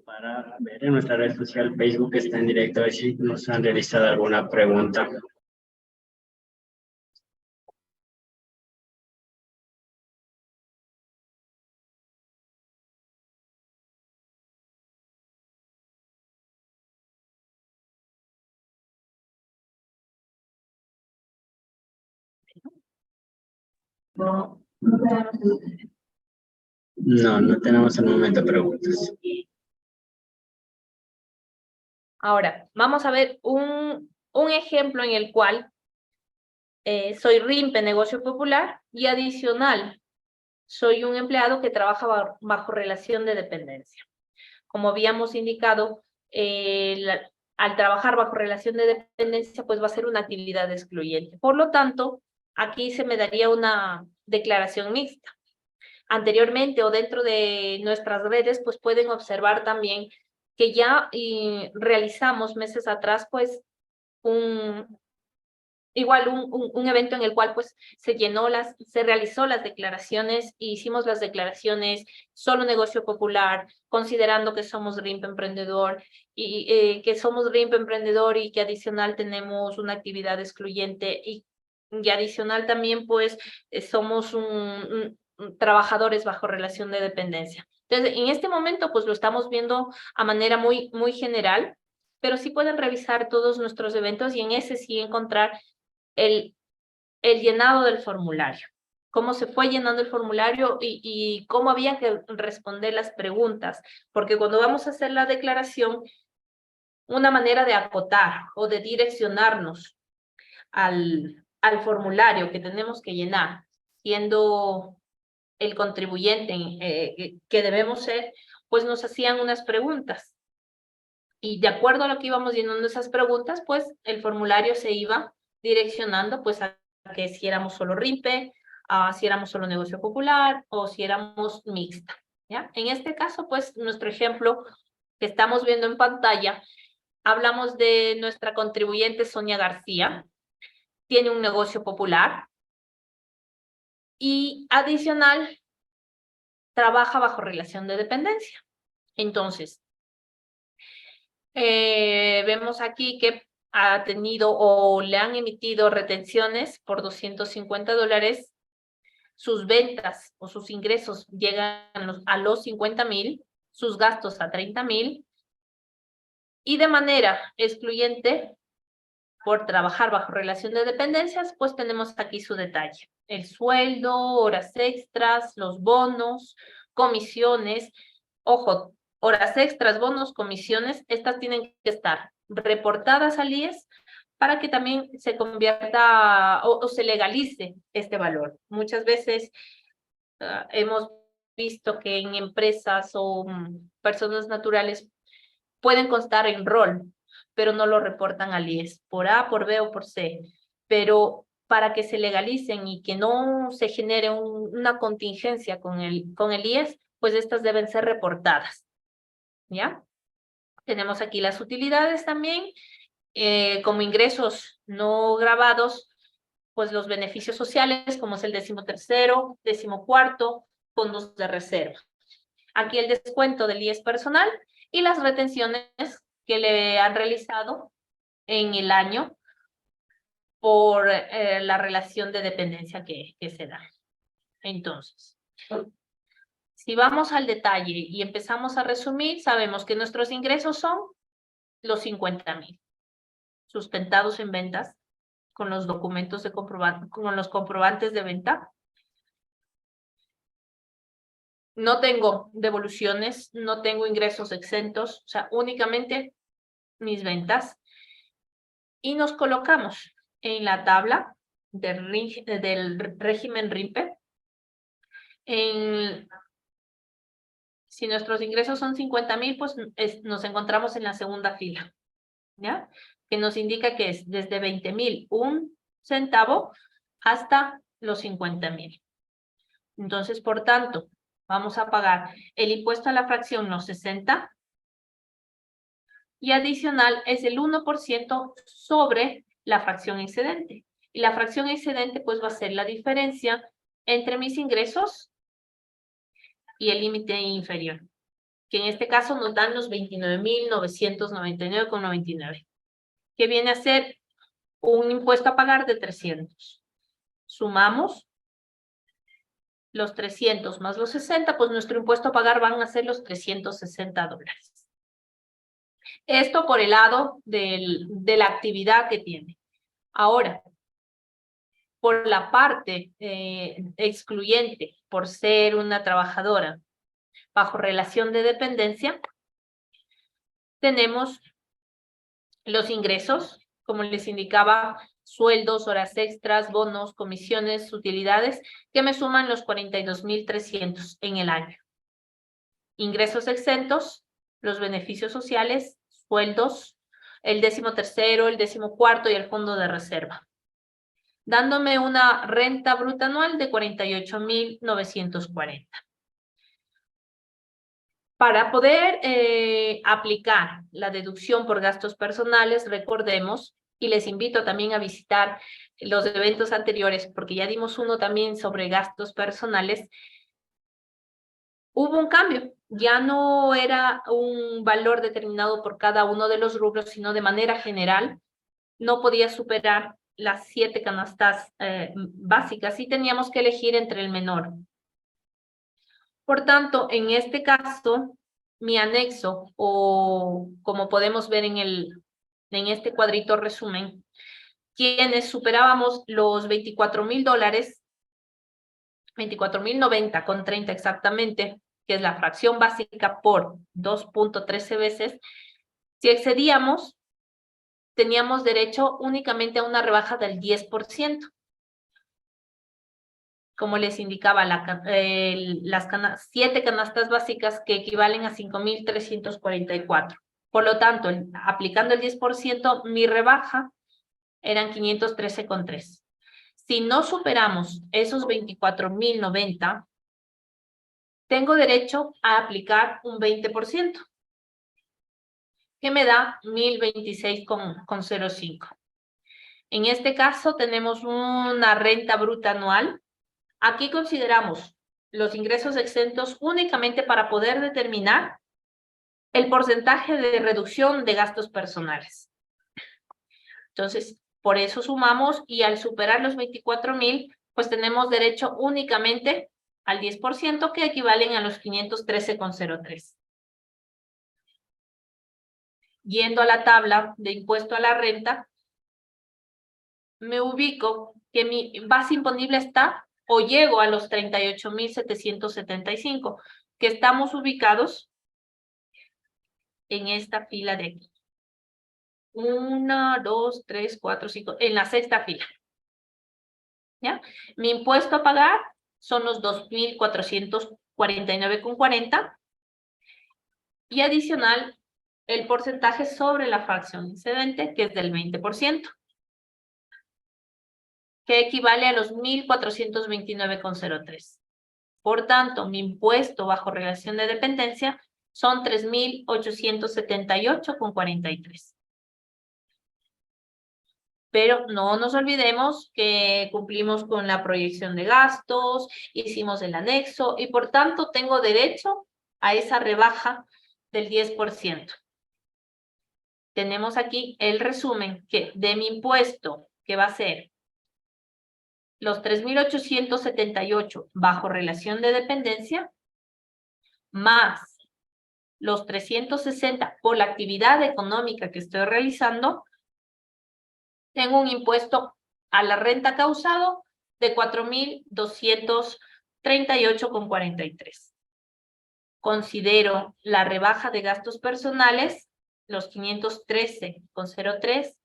Para ver en nuestra red social Facebook está en directo, a ver si nos han realizado alguna pregunta. No. No tenemos al momento preguntas. Ahora, vamos a ver un ejemplo en el cual soy RIMPE, negocio popular, y adicional, soy un empleado que trabaja bajo relación de dependencia. Como habíamos indicado, al trabajar bajo relación de dependencia, pues va a ser una actividad excluyente. Por lo tanto, aquí se me daría una declaración mixta. Anteriormente o dentro de nuestras redes, pues pueden observar también que ya realizamos meses atrás, pues, un evento en el cual pues se realizó las declaraciones e hicimos las declaraciones solo negocio popular, considerando que somos RIMP emprendedor y que somos RIMP emprendedor y que adicional tenemos una actividad excluyente y adicional también pues somos trabajadores bajo relación de dependencia. Entonces, en este momento pues lo estamos viendo a manera muy general, pero sí pueden revisar todos nuestros eventos y en ese sí encontrar el llenado del formulario, cómo se fue llenando el formulario y cómo había que responder las preguntas, porque cuando vamos a hacer la declaración, una manera de acotar o de direccionarnos al formulario que tenemos que llenar, siendo el contribuyente que debemos ser, pues nos hacían unas preguntas. Y de acuerdo a lo que íbamos llenando esas preguntas, pues el formulario se iba direccionando pues a que si éramos solo RIMPE, si éramos solo negocio popular o si éramos mixta, ¿ya? En este caso, pues nuestro ejemplo que estamos viendo en pantalla, hablamos de nuestra contribuyente Sonia García, tiene un negocio popular y adicional trabaja bajo relación de dependencia. Entonces, vemos aquí que ha tenido o le han emitido retenciones por $250, sus ventas o sus ingresos llegan a los 50,000, sus gastos a 30,000, y de manera excluyente, por trabajar bajo relación de dependencias, pues tenemos aquí su detalle. El sueldo, horas extras, los bonos, comisiones. Ojo, horas extras, bonos, comisiones, estas tienen que estar reportadas al IES para que también se convierta o se legalice este valor. Muchas veces hemos visto que en empresas o personas naturales pueden constar en rol, pero no lo reportan al IES, por A, por B o por C. Pero para que se legalicen y que no se genere una contingencia con el IES, pues estas deben ser reportadas, ¿ya? Tenemos aquí las utilidades también, como ingresos no grabados, pues los beneficios sociales, como es el 13º, 14º, fondos de reserva. Aquí el descuento del IES personal y las retenciones que le han realizado en el año por la relación de dependencia que se da. Entonces, si vamos al detalle y empezamos a resumir, sabemos que nuestros ingresos son los 50,000, sustentados en ventas, con los documentos de con los comprobantes de venta. No tengo devoluciones, no tengo ingresos exentos, o sea, únicamente mis ventas. Y nos colocamos en la tabla del régimen RIMPE. Si nuestros ingresos son 50,000, pues nos encontramos en la segunda fila, ¿ya? Que nos indica que es desde 20,000, 1 centavo, hasta los 50,000. Entonces, por tanto, vamos a pagar el impuesto a la fracción, los 60, y adicional es el 1% sobre la fracción excedente. Y la fracción excedente, pues, va a ser la diferencia entre mis ingresos y el límite inferior, que en este caso nos dan los 29,999,99, que viene a ser un impuesto a pagar de 300. Sumamos los 300 más los 60, pues nuestro impuesto a pagar van a ser los $360. Esto por el lado de la actividad que tiene. Ahora, por la parte excluyente, por ser una trabajadora bajo relación de dependencia, tenemos los ingresos, como les indicaba, sueldos, horas extras, bonos, comisiones, utilidades, que me suman los 42,300 en el año. Ingresos exentos, los beneficios sociales, sueldos, el 13º, el 14º y el fondo de reserva, dándome una renta bruta anual de 48,940. Para poder aplicar la deducción por gastos personales, recordemos, y les invito también a visitar los eventos anteriores, porque ya dimos uno también sobre gastos personales, hubo un cambio. Ya no era un valor determinado por cada uno de los rubros, sino de manera general. No podía superar las 7 canastas básicas y teníamos que elegir entre el menor. Por tanto, en este caso, mi anexo, o como podemos ver en este cuadrito resumen, quienes superábamos los $24,000, 24,090,30 exactamente, que es la fracción básica por 2.13 veces, si excedíamos, teníamos derecho únicamente a una rebaja del 10%. Como les indicaba, las 7 canastas básicas que equivalen a 5,344. Por lo tanto, aplicando el 10%, mi rebaja eran 513,3. Si no superamos esos 24,090, tengo derecho a aplicar un 20%, que me da 1,026,05. En este caso, tenemos una renta bruta anual. Aquí consideramos los ingresos exentos únicamente para poder determinar el porcentaje de reducción de gastos personales. Entonces, por eso sumamos, y al superar los 24,000, pues tenemos derecho únicamente al 10%, que equivalen a los 513,03. Yendo a la tabla de impuesto a la renta, me ubico que mi base imponible está, o llego a los 38,775, que estamos ubicados en esta fila de aquí. 1, 2, 3, 4, 5, en la 6ª fila. ¿Ya? Mi impuesto a pagar son los 2,449,40, y adicional el porcentaje sobre la fracción excedente, que es del 20%, que equivale a los 1,429,03. Por tanto, mi impuesto bajo relación de dependencia son 3,878,43. Pero no nos olvidemos que cumplimos con la proyección de gastos, hicimos el anexo, y por tanto tengo derecho a esa rebaja del 10%. tenemos aquí el resumen que de mi impuesto, que va a ser los 3.878 bajo relación de dependencia, más los 360 por la actividad económica que estoy realizando, tengo un impuesto a la renta causado de 4.238,43. Considero la rebaja de gastos personales, los 513,03,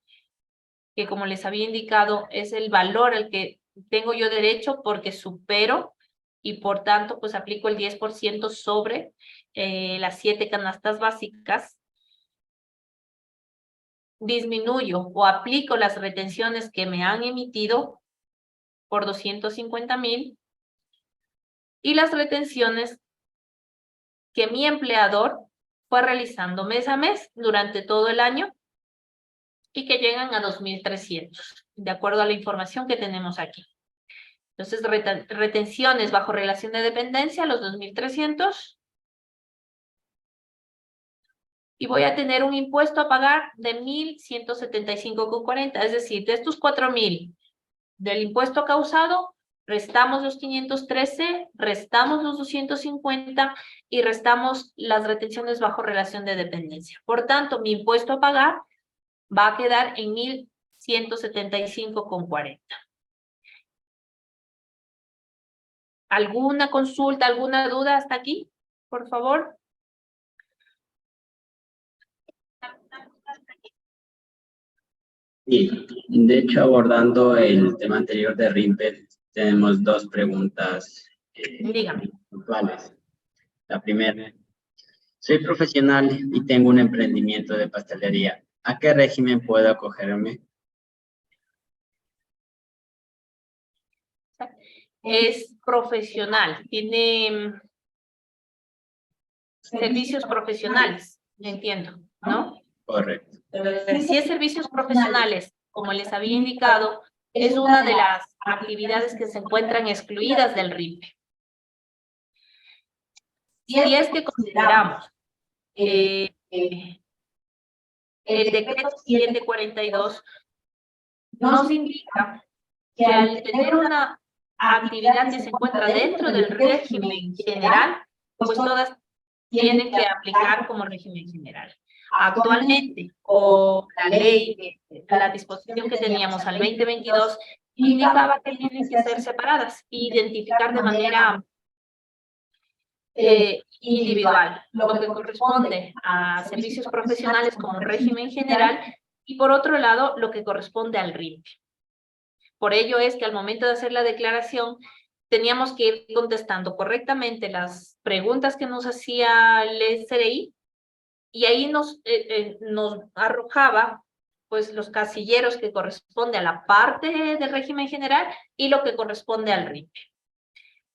que como les había indicado es el valor al que tengo yo derecho porque supero y por tanto pues aplico el 10% sobre las 7 canastas básicas. Disminuyo o aplico las retenciones que me han emitido por 250,000 y las retenciones que mi empleador fue realizando mes a mes durante todo el año y que llegan a 2.300, de acuerdo a la información que tenemos aquí. Entonces, retenciones bajo relación de dependencia, los 2.300. Y voy a tener un impuesto a pagar de 1.175,40. Es decir, de estos 4.000 del impuesto causado, restamos los 513, restamos los 250 y restamos las retenciones bajo relación de dependencia. Por tanto, mi impuesto a pagar va a quedar en 1.175,40. ¿Alguna consulta, alguna duda hasta aquí? Por favor. Y de hecho, abordando el tema anterior de RIMPE, tenemos dos preguntas Dígame. puntuales. La primera, soy profesional y tengo un emprendimiento de pastelería. ¿A qué régimen puedo acogerme? Es profesional, tiene servicios profesionales, entiendo, ¿no? Correcto. Si es servicios profesionales, como les había indicado, es una de las actividades que se encuentran excluidas del RIPE. Si es que consideramos el decreto 742 nos indica que al tener una actividad que se encuentra dentro del régimen general, pues todas tienen que aplicar como régimen general. Actualmente, con la ley, la disposición que teníamos al 2022, indicaba que tienen que ser separadas e identificar de manera individual, lo que corresponde a servicios profesionales como régimen general y por otro lado, lo que corresponde al RIPE. Por ello es que al momento de hacer la declaración, teníamos que ir contestando correctamente las preguntas que nos hacía el SRI y ahí nos arrojaba pues los casilleros que corresponde a la parte del régimen general y lo que corresponde al RIPE.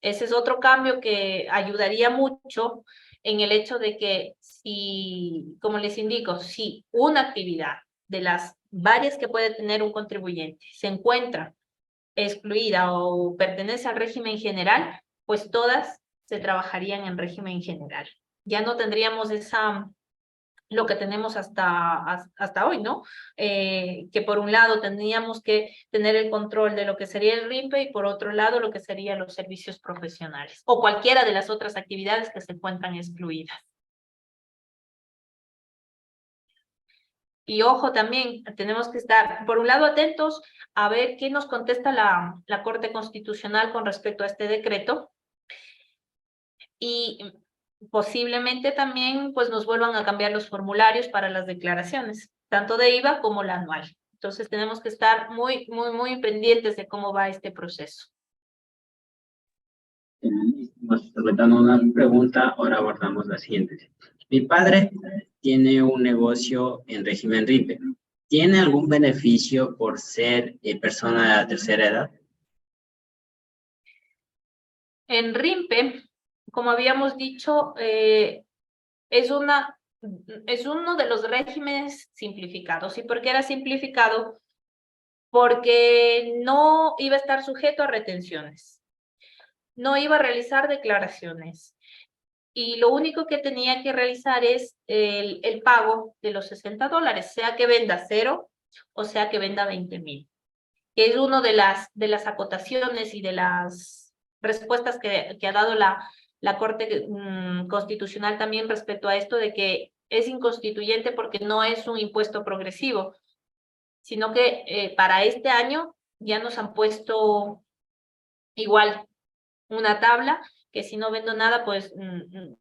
Ese es otro cambio que ayudaría mucho en el hecho de que si, como les indico, si una actividad de las varias que puede tener un contribuyente se encuentra excluida o pertenece al régimen general, pues todas se trabajarían en régimen general. Ya no tendríamos lo que tenemos hasta hoy, ¿no? Que por un lado tendríamos que tener el control de lo que sería el RIPE y por otro lado lo que serían los servicios profesionales o cualquiera de las otras actividades que se encuentran excluidas. Y ojo también, tenemos que estar, por un lado, atentos a ver qué nos contesta la Corte Constitucional con respecto a este decreto. Y posiblemente también pues nos vuelvan a cambiar los formularios para las declaraciones, tanto de IVA como la anual. Entonces tenemos que estar muy pendientes de cómo va este proceso. Completando una pregunta, ahora abordamos la siguiente. Mi padre tiene un negocio en régimen RIPE. ¿Tiene algún beneficio por ser persona de la tercera edad? En RIMPE, como habíamos dicho, es uno de los regímenes simplificados. ¿Y por qué era simplificado? Porque no iba a estar sujeto a retenciones, no iba a realizar declaraciones y lo único que tenía que realizar es el pago de los $60, sea que venda 0 o sea que venda 20,000, que es una de las acotaciones y de las respuestas que ha dado la Corte Constitucional también respecto a esto de que es inconstituyente porque no es un impuesto progresivo, sino que para este año ya nos han puesto igual una tabla que si no vendo nada, pues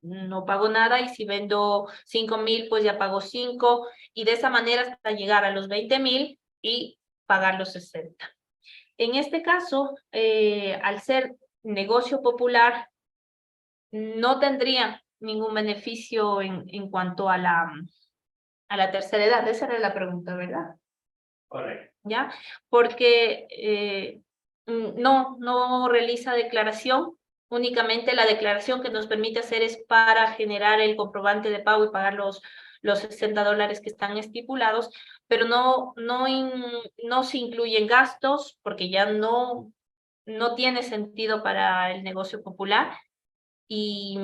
no pago nada, y si vendo 5,000, pues ya pago 5, y de esa manera hasta llegar a los 20,000 y pagar los 60. En este caso, al ser negocio popular, no tendría ningún beneficio en cuanto a la tercera edad. Esa era la pregunta, ¿verdad? Correcto. ¿Ya? Porque no realiza declaración. Únicamente la declaración que nos permite hacer es para generar el comprobante de pago y pagar los $60 que están estipulados, pero no se incluyen gastos porque ya no tiene sentido para el negocio popular, y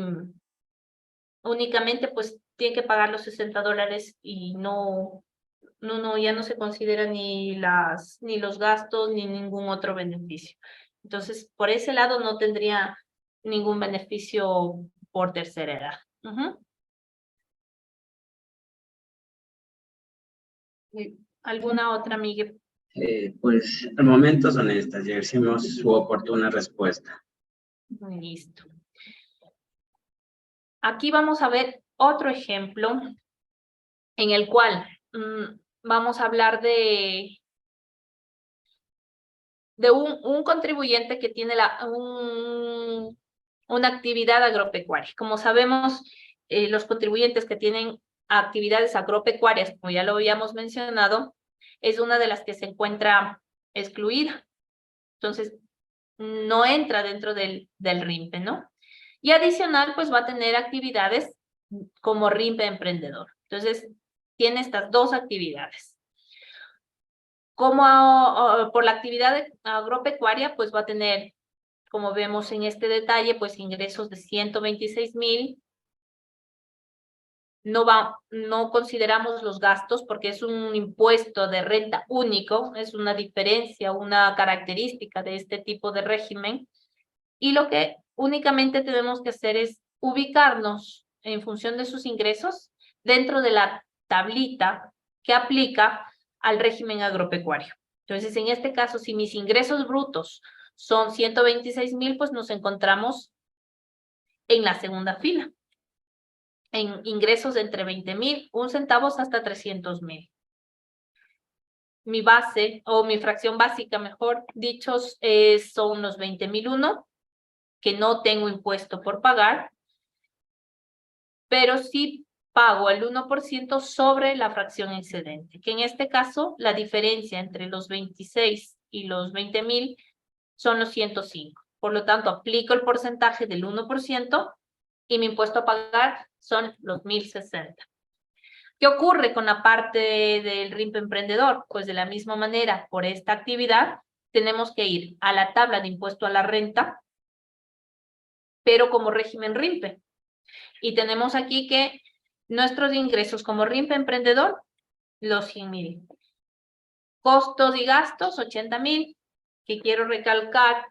únicamente pues tiene que pagar los $60 y ya no se considera ni los gastos ni ningún otro beneficio. Entonces, por ese lado no tendría ningún beneficio por tercera edad. ¿Alguna otra, Miguel? Pues al momento son estas, ya hicimos su oportuna respuesta. Listo. Aquí vamos a ver otro ejemplo en el cual vamos a hablar de un contribuyente que tiene una actividad agropecuaria. Como sabemos, los contribuyentes que tienen actividades agropecuarias, como ya lo habíamos mencionado, es una de las que se encuentra excluida. Entonces, no entra dentro del RIMPE, ¿no? Y adicional, pues va a tener actividades como RIMPE emprendedor. Entonces, tiene estas dos actividades. Como por la actividad agropecuaria, pues va a tener, como vemos en este detalle, pues ingresos de 126,000. No consideramos los gastos porque es un impuesto de renta único, es una diferencia, una característica de este tipo de régimen. Y lo que únicamente tenemos que hacer es ubicarnos en función de sus ingresos dentro de la tablita que aplica al régimen agropecuario. Entonces, en este caso, si mis ingresos brutos son 126,000, pues nos encontramos en la segunda fila, en ingresos de entre 20,000, 1 centavos hasta 300,000. Mi base, o mi fracción básica, mejor dicho, son los 20,001, que no tengo impuesto por pagar, pero sí pago el 1% sobre la fracción excedente, que en este caso la diferencia entre los 26 y los 20,000 son los 105. Por lo tanto, aplico el porcentaje del 1% y mi impuesto a pagar son los 1,060. ¿Qué ocurre con la parte del RIMPE emprendedor? Pues de la misma manera, por esta actividad, tenemos que ir a la tabla de impuesto a la renta, pero como régimen RIMPE. Y tenemos aquí que nuestros ingresos como RIMPE emprendedor, los 100,000. Costos y gastos, 80,000, que quiero recalcar,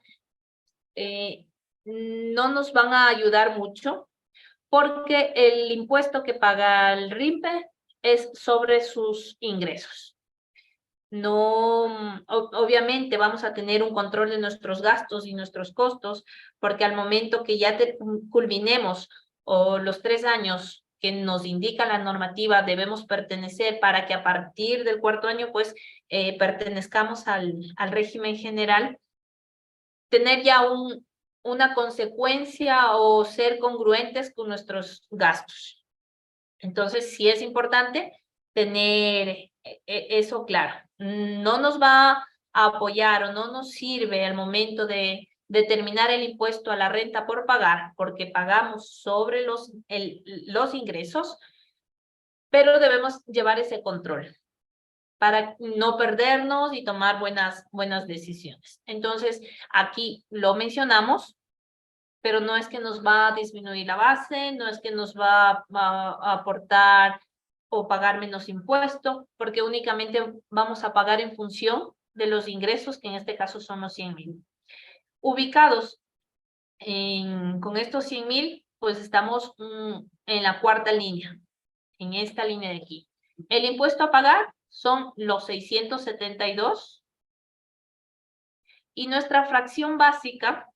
no nos van a ayudar mucho porque el impuesto que paga el RIMPE es sobre sus ingresos. No, obviamente vamos a tener un control de nuestros gastos y nuestros costos, porque al momento que ya culminemos o los 3 años que nos indica la normativa debemos pertenecer para que a partir del 4.º año pues pertenezcamos al régimen general, tener ya una consecuencia o ser congruentes con nuestros gastos. Entonces sí es importante tener eso claro. No nos va a apoyar o no nos sirve al momento de determinar el impuesto a la renta por pagar, porque pagamos sobre los ingresos, pero debemos llevar ese control para no perdernos y tomar buenas decisiones. Entonces, aquí lo mencionamos pero no es que nos va a disminuir la base, no es que nos va a aportar o pagar menos impuesto, porque únicamente vamos a pagar en función de los ingresos, que en este caso son los 100.000. Ubicados con estos 100.000, pues estamos en la cuarta línea, en esta línea de aquí. El impuesto a pagar son los 672 y nuestra fracción básica,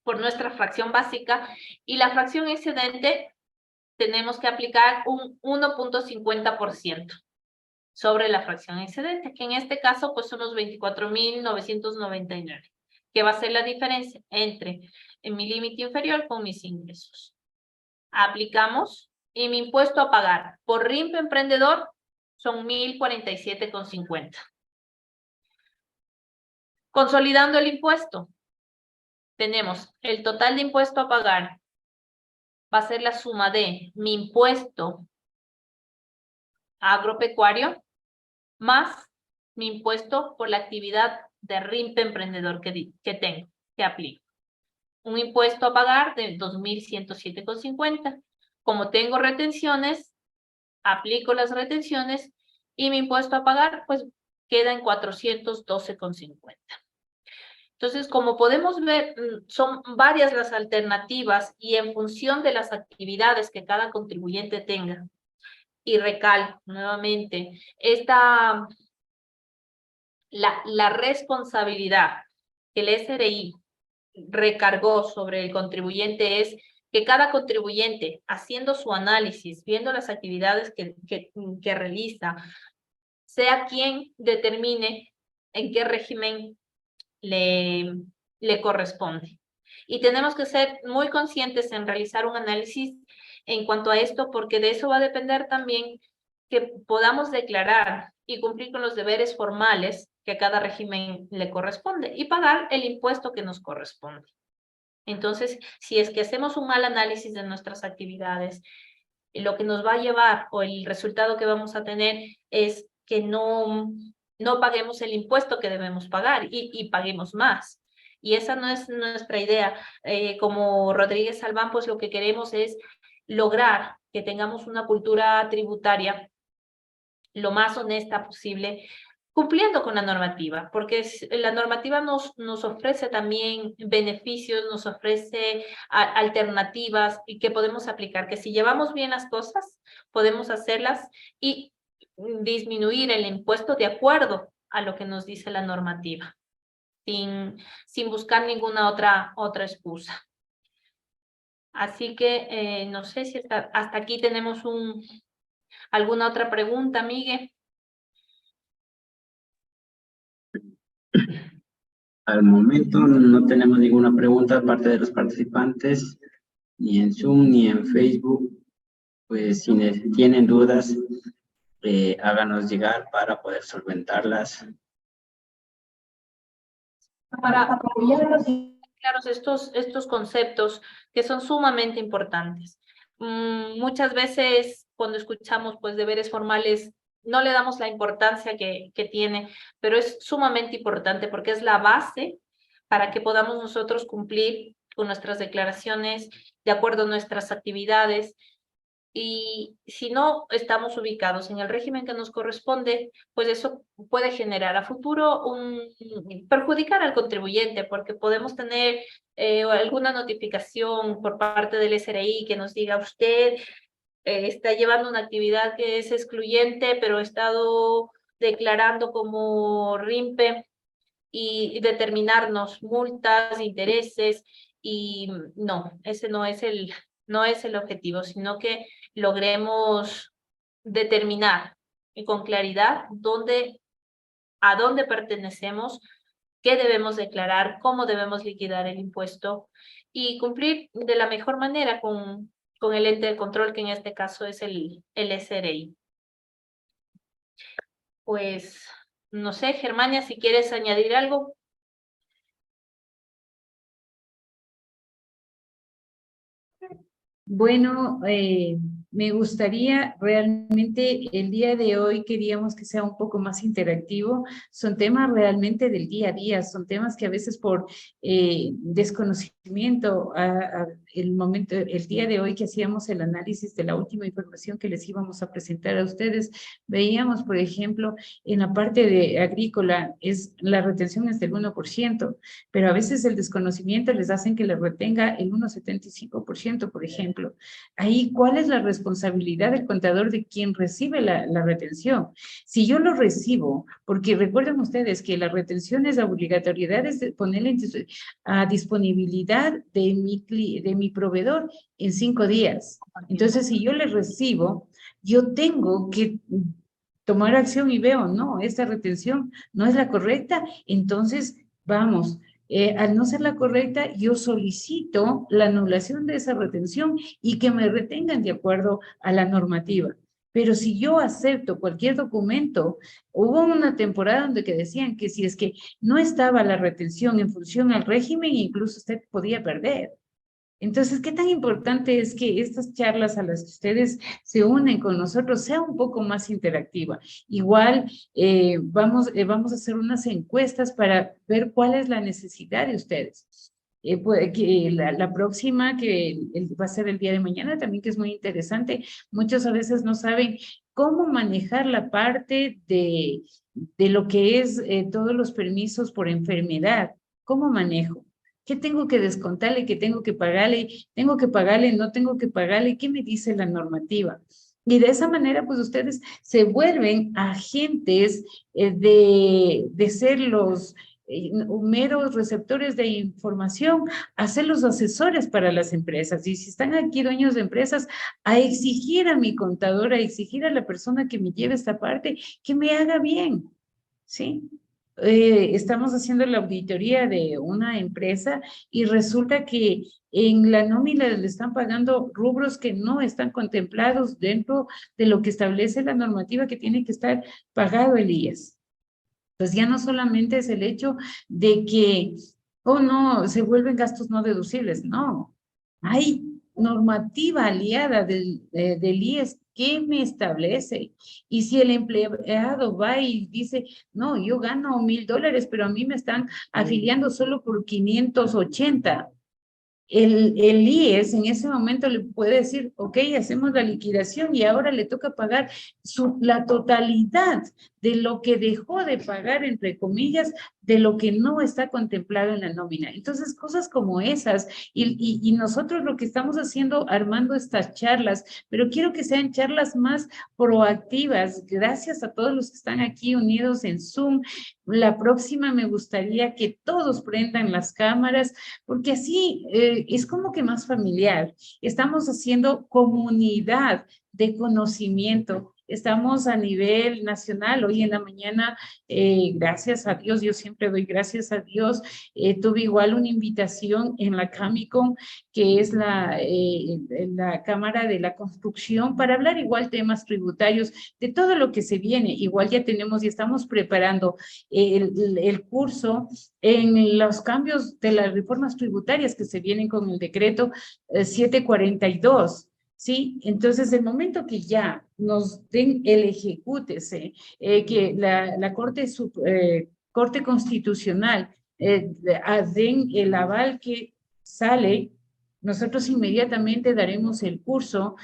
por nuestra fracción básica y la fracción excedente, tenemos que aplicar un 1.50% sobre la fracción excedente, que en este caso pues son los 24.999, que va a ser la diferencia entre mi límite inferior con mis ingresos. Aplicamos y mi impuesto a pagar por RIMP emprendedor son 1.047,50. Consolidando el impuesto, tenemos el total de impuesto a pagar, va a ser la suma de mi impuesto agropecuario más mi impuesto por la actividad de RIMP emprendedor que tengo, que aplico. Un impuesto a pagar de 2.107,50. Como tengo retenciones, aplico las retenciones y mi impuesto a pagar pues queda en 412,50. Entonces, como podemos ver, son varias las alternativas y en función de las actividades que cada contribuyente tenga. Y recalco nuevamente, la responsabilidad que el SRI recargó sobre el contribuyente es que cada contribuyente, haciendo su análisis, viendo las actividades que realiza, sea quien determine en qué régimen le corresponde. Y tenemos que ser muy conscientes en realizar un análisis en cuanto a esto, porque de eso va a depender también que podamos declarar y cumplir con los deberes formales que a cada régimen le corresponde y pagar el impuesto que nos corresponde. Entonces, si es que hacemos un mal análisis de nuestras actividades, lo que nos va a llevar o el resultado que vamos a tener es que no paguemos el impuesto que debemos pagar y paguemos más. Y esa no es nuestra idea. Como Rodríguez Salván, pues lo que queremos es lograr que tengamos una cultura tributaria lo más honesta posible, cumpliendo con la normativa, porque la normativa nos ofrece también beneficios, nos ofrece alternativas y que podemos aplicar, que si llevamos bien las cosas, podemos hacerlas y disminuir el impuesto de acuerdo a lo que nos dice la normativa, sin buscar ninguna otra excusa. Así que no sé si hasta aquí tenemos ¿alguna otra pregunta, Miguel? Al momento no tenemos ninguna pregunta aparte de los participantes, ni en Zoom ni en Facebook. Pues si tienen dudas, háganos llegar para poder solventarlas. Para apoyar claros estos conceptos que son sumamente importantes. Muchas veces cuando escuchamos pues deberes formales no le damos la importancia que tiene, pero es sumamente importante porque es la base para que podamos nosotros cumplir con nuestras declaraciones de acuerdo a nuestras actividades. Y si no estamos ubicados en el régimen que nos corresponde, pues eso puede generar a futuro perjudicar al contribuyente, porque podemos tener alguna notificación por parte del SRI que nos diga usted está llevando una actividad que es excluyente, pero ha estado declarando como RIMPE y determinarnos multas, intereses, y no, ese no es el objetivo, sino que logremos determinar con claridad a dónde pertenecemos, qué debemos declarar, cómo debemos liquidar el impuesto y cumplir de la mejor manera con el ente de control, que en este caso es el SRI. Pues, no sé, Germania, si quieres añadir algo. Bueno, me gustaría realmente el día de hoy queríamos que sea un poco más interactivo. Son temas realmente del día a día, son temas que a veces por desconocimiento el momento, el día de hoy que hacíamos el análisis de la última información que les íbamos a presentar a ustedes, veíamos, por ejemplo, en la parte de agrícola, la retención es del 1%, pero a veces el desconocimiento les hacen que les retenga el 1,75%, por ejemplo. Ahí, ¿cuál es la responsabilidad del contador de quien recibe la retención? Si yo lo recibo, porque recuerden ustedes que la retención es la obligatoriedad de ponerle a disponibilidad de mi proveedor en 5 días. Entonces, si yo le recibo, yo tengo que tomar acción y veo, no, esta retención no es la correcta, entonces vamos, al no ser la correcta, yo solicito la anulación de esa retención y que me retengan de acuerdo a la normativa. Pero si yo acepto cualquier documento, hubo una temporada donde que decían que si es que no estaba la retención en función al régimen, incluso usted podía perder. Entonces, ¿qué tan importante es que estas charlas a las que ustedes se unen con nosotros sea un poco más interactiva? Igual vamos a hacer unas encuestas para ver cuál es la necesidad de ustedes. Que la próxima, que va a ser el día de mañana también, que es muy interesante, muchos a veces no saben cómo manejar la parte de lo que es todos los permisos por enfermedad. ¿Cómo manejo? ¿Qué tengo que descontarle? ¿Qué tengo que pagarle? ¿Tengo que pagarle? ¿No tengo que pagarle? ¿Qué me dice la normativa? Y de esa manera, pues ustedes se vuelven agentes de ser los meros receptores de información, a ser los asesores para las empresas. Y si están aquí dueños de empresas, a exigir a mi contador, a exigir a la persona que me lleve esta parte, que me haga bien, ¿sí? Estamos haciendo la auditoría de una empresa y resulta que en la nómina le están pagando rubros que no están contemplados dentro de lo que establece la normativa que tiene que estar pagado el IES. Pues ya no solamente es el hecho de que, oh no, se vuelven gastos no deducibles, no. Hay normativa aliada del IES que me establece. Y si el empleado va y dice, no, yo gano $1,000, pero a mí me están afiliando solo por 580. El IES en ese momento le puede decir, ok, hacemos la liquidación y ahora le toca pagar la totalidad de lo que dejó de pagar, entre comillas, de lo que no está contemplado en la nómina. Entonces, cosas como esas, y nosotros lo que estamos haciendo, armando estas charlas, pero quiero que sean charlas más proactivas, gracias a todos los que están aquí unidos en Zoom. La próxima me gustaría que todos prendan las cámaras, porque así es como que más familiar. Estamos haciendo comunidad de conocimiento. Estamos a nivel nacional. Hoy en la mañana, gracias a Dios, yo siempre doy gracias a Dios, tuve igual una invitación en la Camicon, que es la Cámara de la Construcción, para hablar igual temas tributarios, de todo lo que se viene. Igual ya tenemos y estamos preparando el curso en los cambios de las reformas tributarias que se vienen con el decreto 742. ¿Sí? Entonces, el momento que ya nos den el ejecútese, que la Corte Constitucional den el aval que sale, nosotros inmediatamente daremos el curso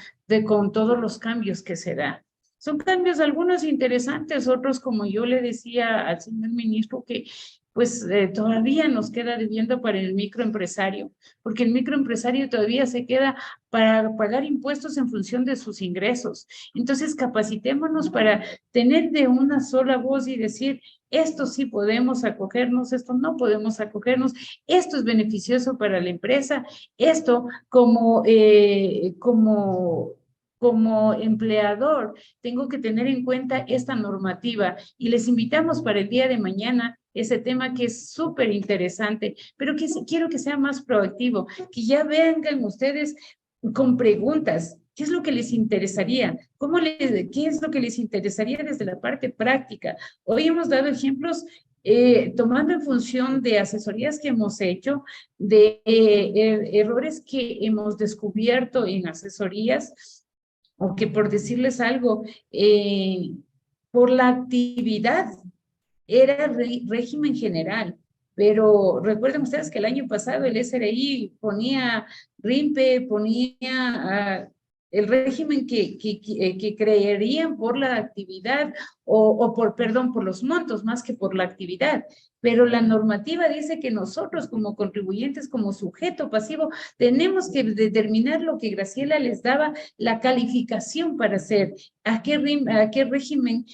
con todos los cambios que se da. Son cambios algunos interesantes, otros, como yo le decía al señor ministro, que pues todavía nos queda debiendo para el microempresario, porque el microempresario todavía se queda para pagar impuestos en función de sus ingresos. Entonces, capacitémonos para tener de una sola voz y decir, esto sí podemos acogernos, esto no podemos acogernos, esto es beneficioso para la empresa, esto como empleador tengo que tener en cuenta esta normativa, y les invitamos para el día de mañana ese tema que es súper interesante, pero que quiero que sea más proactivo, que ya vengan ustedes con preguntas. ¿Qué es lo que les interesaría? ¿Qué es lo que les interesaría desde la parte práctica? Hoy hemos dado ejemplos tomando en función de asesorías que hemos hecho, de errores que hemos descubierto en asesorías, o que, por decirles algo, por la actividad era régimen general, pero recuerden ustedes que el año pasado el SRI ponía RIMPE, ponía el régimen que creerían por la actividad o por, perdón, por los montos más que por la actividad. Pero la normativa dice que nosotros como contribuyentes, como sujeto pasivo, tenemos que determinar lo que Graciela les daba, la calificación para hacer, a qué régimen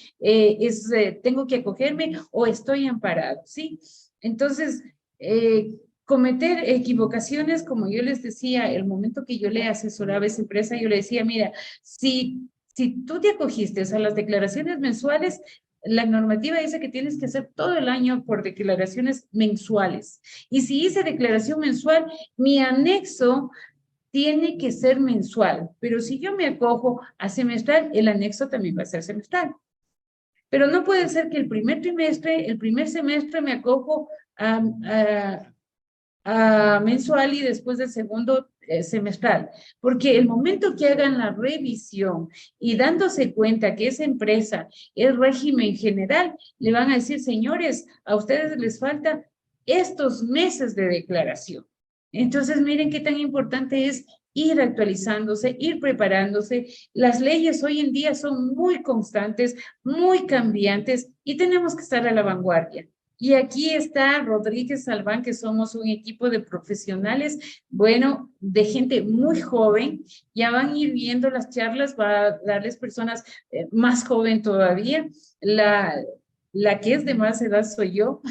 tengo que acogerme o estoy amparado, ¿sí? Entonces, cometer equivocaciones, como yo les decía, el momento que yo le asesoraba a esa empresa, yo le decía, mira, si tú te acogiste a las declaraciones mensuales, la normativa dice que tienes que hacer todo el año por declaraciones mensuales. Y si hice declaración mensual, mi anexo tiene que ser mensual. Pero si yo me acojo a semestral, el anexo también va a ser semestral. Pero no puede ser que el primer trimestre, el primer semestre me acojo a mensual y después del segundo semestral, porque el momento que hagan la revisión y dándose cuenta que esa empresa es régimen general, le van a decir, señores, a ustedes les falta estos meses de declaración. Entonces, miren qué tan importante es ir actualizándose, ir preparándose. Las leyes hoy en día son muy constantes, muy cambiantes y tenemos que estar a la vanguardia. Y aquí está Rodríguez Salván, que somos un equipo de profesionales, bueno, de gente muy joven. Ya van a ir viendo las charlas, va a darles personas más joven todavía. La que es de más edad soy yo,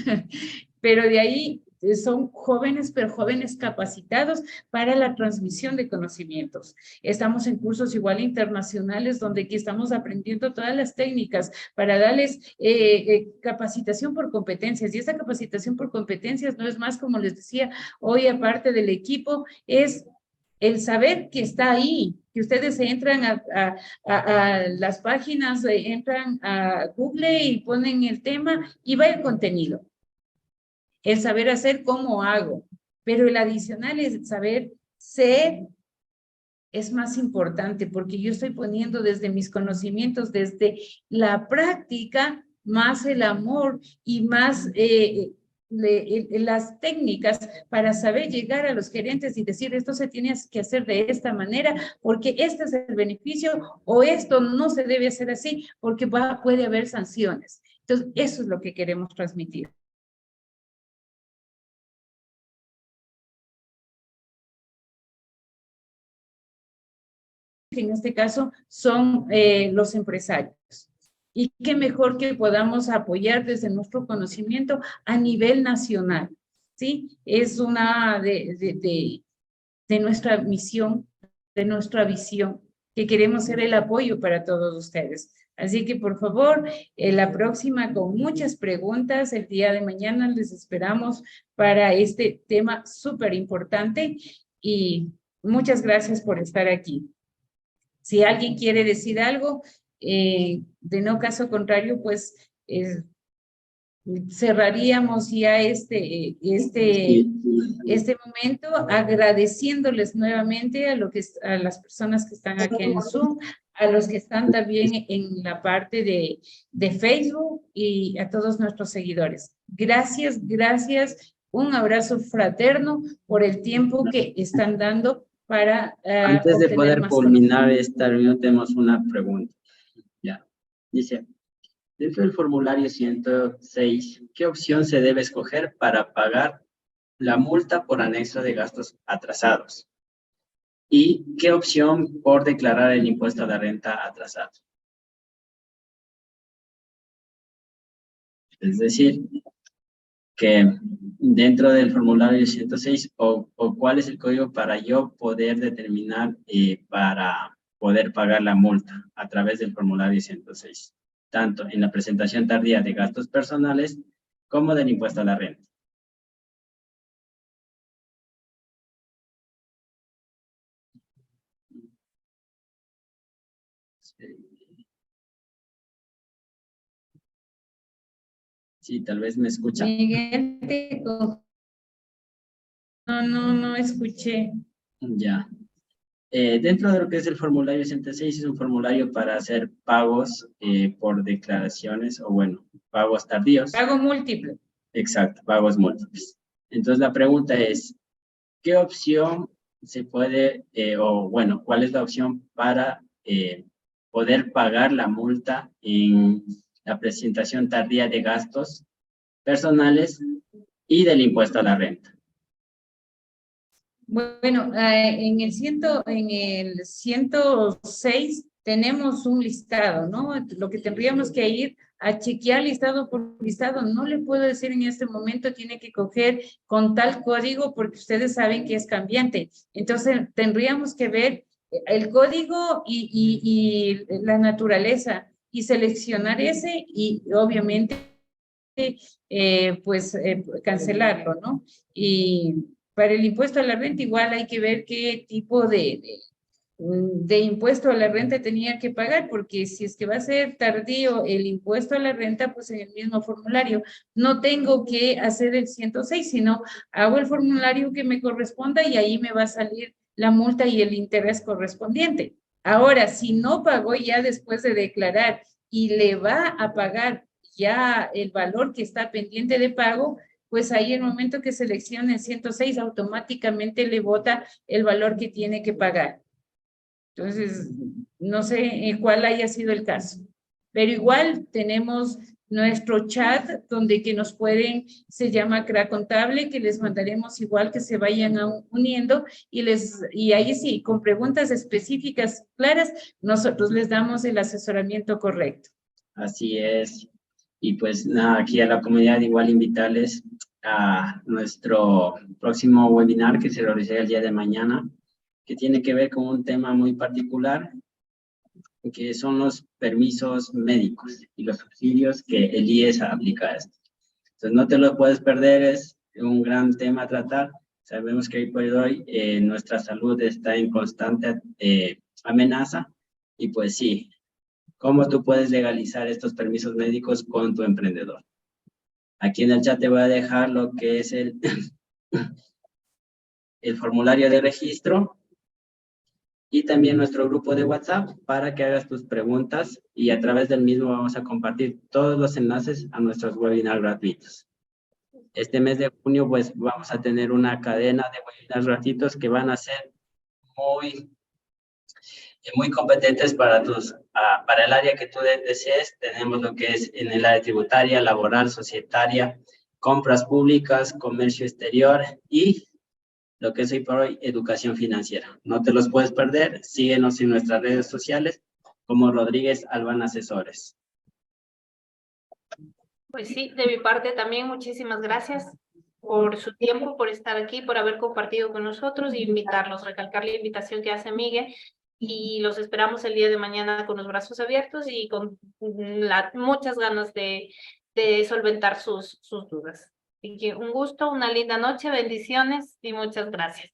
pero de ahí son jóvenes, pero jóvenes capacitados para la transmisión de conocimientos. Estamos en cursos igual internacionales donde aquí estamos aprendiendo todas las técnicas para darles capacitación por competencias. Y esa capacitación por competencias no es más, como les decía, hoy aparte del equipo, es el saber que está ahí, que ustedes entran a las páginas, entran a Google y ponen el tema y va el contenido. El saber hacer cómo hago, pero el adicional es saber ser es más importante porque yo estoy poniendo desde mis conocimientos, desde la práctica, más el amor y más las técnicas para saber llegar a los gerentes y decir esto se tiene que hacer de esta manera porque este es el beneficio o esto no se debe hacer así porque puede haber sanciones. Entonces, eso es lo que queremos transmitir. Que en este caso son los empresarios. Y qué mejor que podamos apoyar desde nuestro conocimiento a nivel nacional, ¿sí? Es una de nuestra misión, de nuestra visión, que queremos ser el apoyo para todos ustedes. Así que, por favor, la próxima con muchas preguntas, el día de mañana les esperamos para este tema súper importante y muchas gracias por estar aquí. Si alguien quiere decir algo, de no caso contrario, pues cerraríamos ya este momento agradeciéndoles nuevamente a las personas que están aquí en Zoom, a los que están también en la parte de Facebook y a todos nuestros seguidores. Gracias, gracias. Un abrazo fraterno por el tiempo que están dando para antes de poder culminar esta reunión tenemos una pregunta. Ya. Dice, dentro del formulario 106, ¿qué opción se debe escoger para pagar la multa por anexo de gastos atrasados? ¿Y qué opción por declarar el impuesto a la renta atrasado? Es decir, que dentro del formulario 106 o cuál es el código para yo poder determinar para poder pagar la multa a través del formulario 106, tanto en la presentación tardía de gastos personales como del impuesto a la renta. Sí, tal vez me escucha. Miguel, no escuché. Ya. Dentro de lo que es el formulario 106 es un formulario para hacer pagos por declaraciones o bueno, pagos tardíos. Pago múltiple. Exacto, pagos múltiples. Entonces la pregunta es, ¿qué opción se puede, o bueno, cuál es la opción para poder pagar la multa en la presentación tardía de gastos personales y del impuesto a la renta? Bueno, en el 106 tenemos un listado, ¿no? Lo que tendríamos que ir a chequear listado por listado. No le puedo decir en este momento, tiene que coger con tal código porque ustedes saben que es cambiante. Entonces, tendríamos que ver el código y la naturaleza y seleccionar ese y obviamente cancelarlo, ¿no? Y para el impuesto a la renta igual hay que ver qué tipo de impuesto a la renta tenía que pagar, porque si es que va a ser tardío el impuesto a la renta, pues en el mismo formulario no tengo que hacer el 106, sino hago el formulario que me corresponda y ahí me va a salir la multa y el interés correspondiente. Ahora, si no pagó ya después de declarar y le va a pagar ya el valor que está pendiente de pago, pues ahí en el momento que seleccione el 106, automáticamente le bota el valor que tiene que pagar. Entonces, no sé cuál haya sido el caso, pero igual tenemos nuestro chat donde que nos pueden, se llama CRA Contable, que les mandaremos igual que se vayan uniendo y ahí sí, con preguntas específicas claras, nosotros les damos el asesoramiento correcto. Así es. Y pues nada, aquí a la comunidad igual invitarles a nuestro próximo webinar que se realizará el día de mañana, que tiene que ver con un tema muy particular, que son los permisos médicos y los subsidios que el IES aplica a esto. Entonces no te lo puedes perder, es un gran tema a tratar. Sabemos que hoy por hoy nuestra salud está en constante amenaza y pues sí, ¿cómo tú puedes legalizar estos permisos médicos con tu emprendedor? Aquí en el chat te voy a dejar lo que es el formulario de registro y también nuestro grupo de WhatsApp para que hagas tus preguntas y a través del mismo vamos a compartir todos los enlaces a nuestros webinars gratuitos. Este mes de junio pues vamos a tener una cadena de webinars gratuitos que van a ser muy competentes para para el área que tú desees. Tenemos lo que es en el área tributaria, laboral, societaria, compras públicas, comercio exterior y lo que es hoy por hoy educación financiera. No te los puedes perder, síguenos en nuestras redes sociales como Rodríguez Alban Asesores. Pues sí, de mi parte también muchísimas gracias por su tiempo, por estar aquí, por haber compartido con nosotros y invitarlos, recalcar la invitación que hace Miguel y los esperamos el día de mañana con los brazos abiertos y con muchas ganas de solventar sus dudas. Así que un gusto, una linda noche, bendiciones y muchas gracias.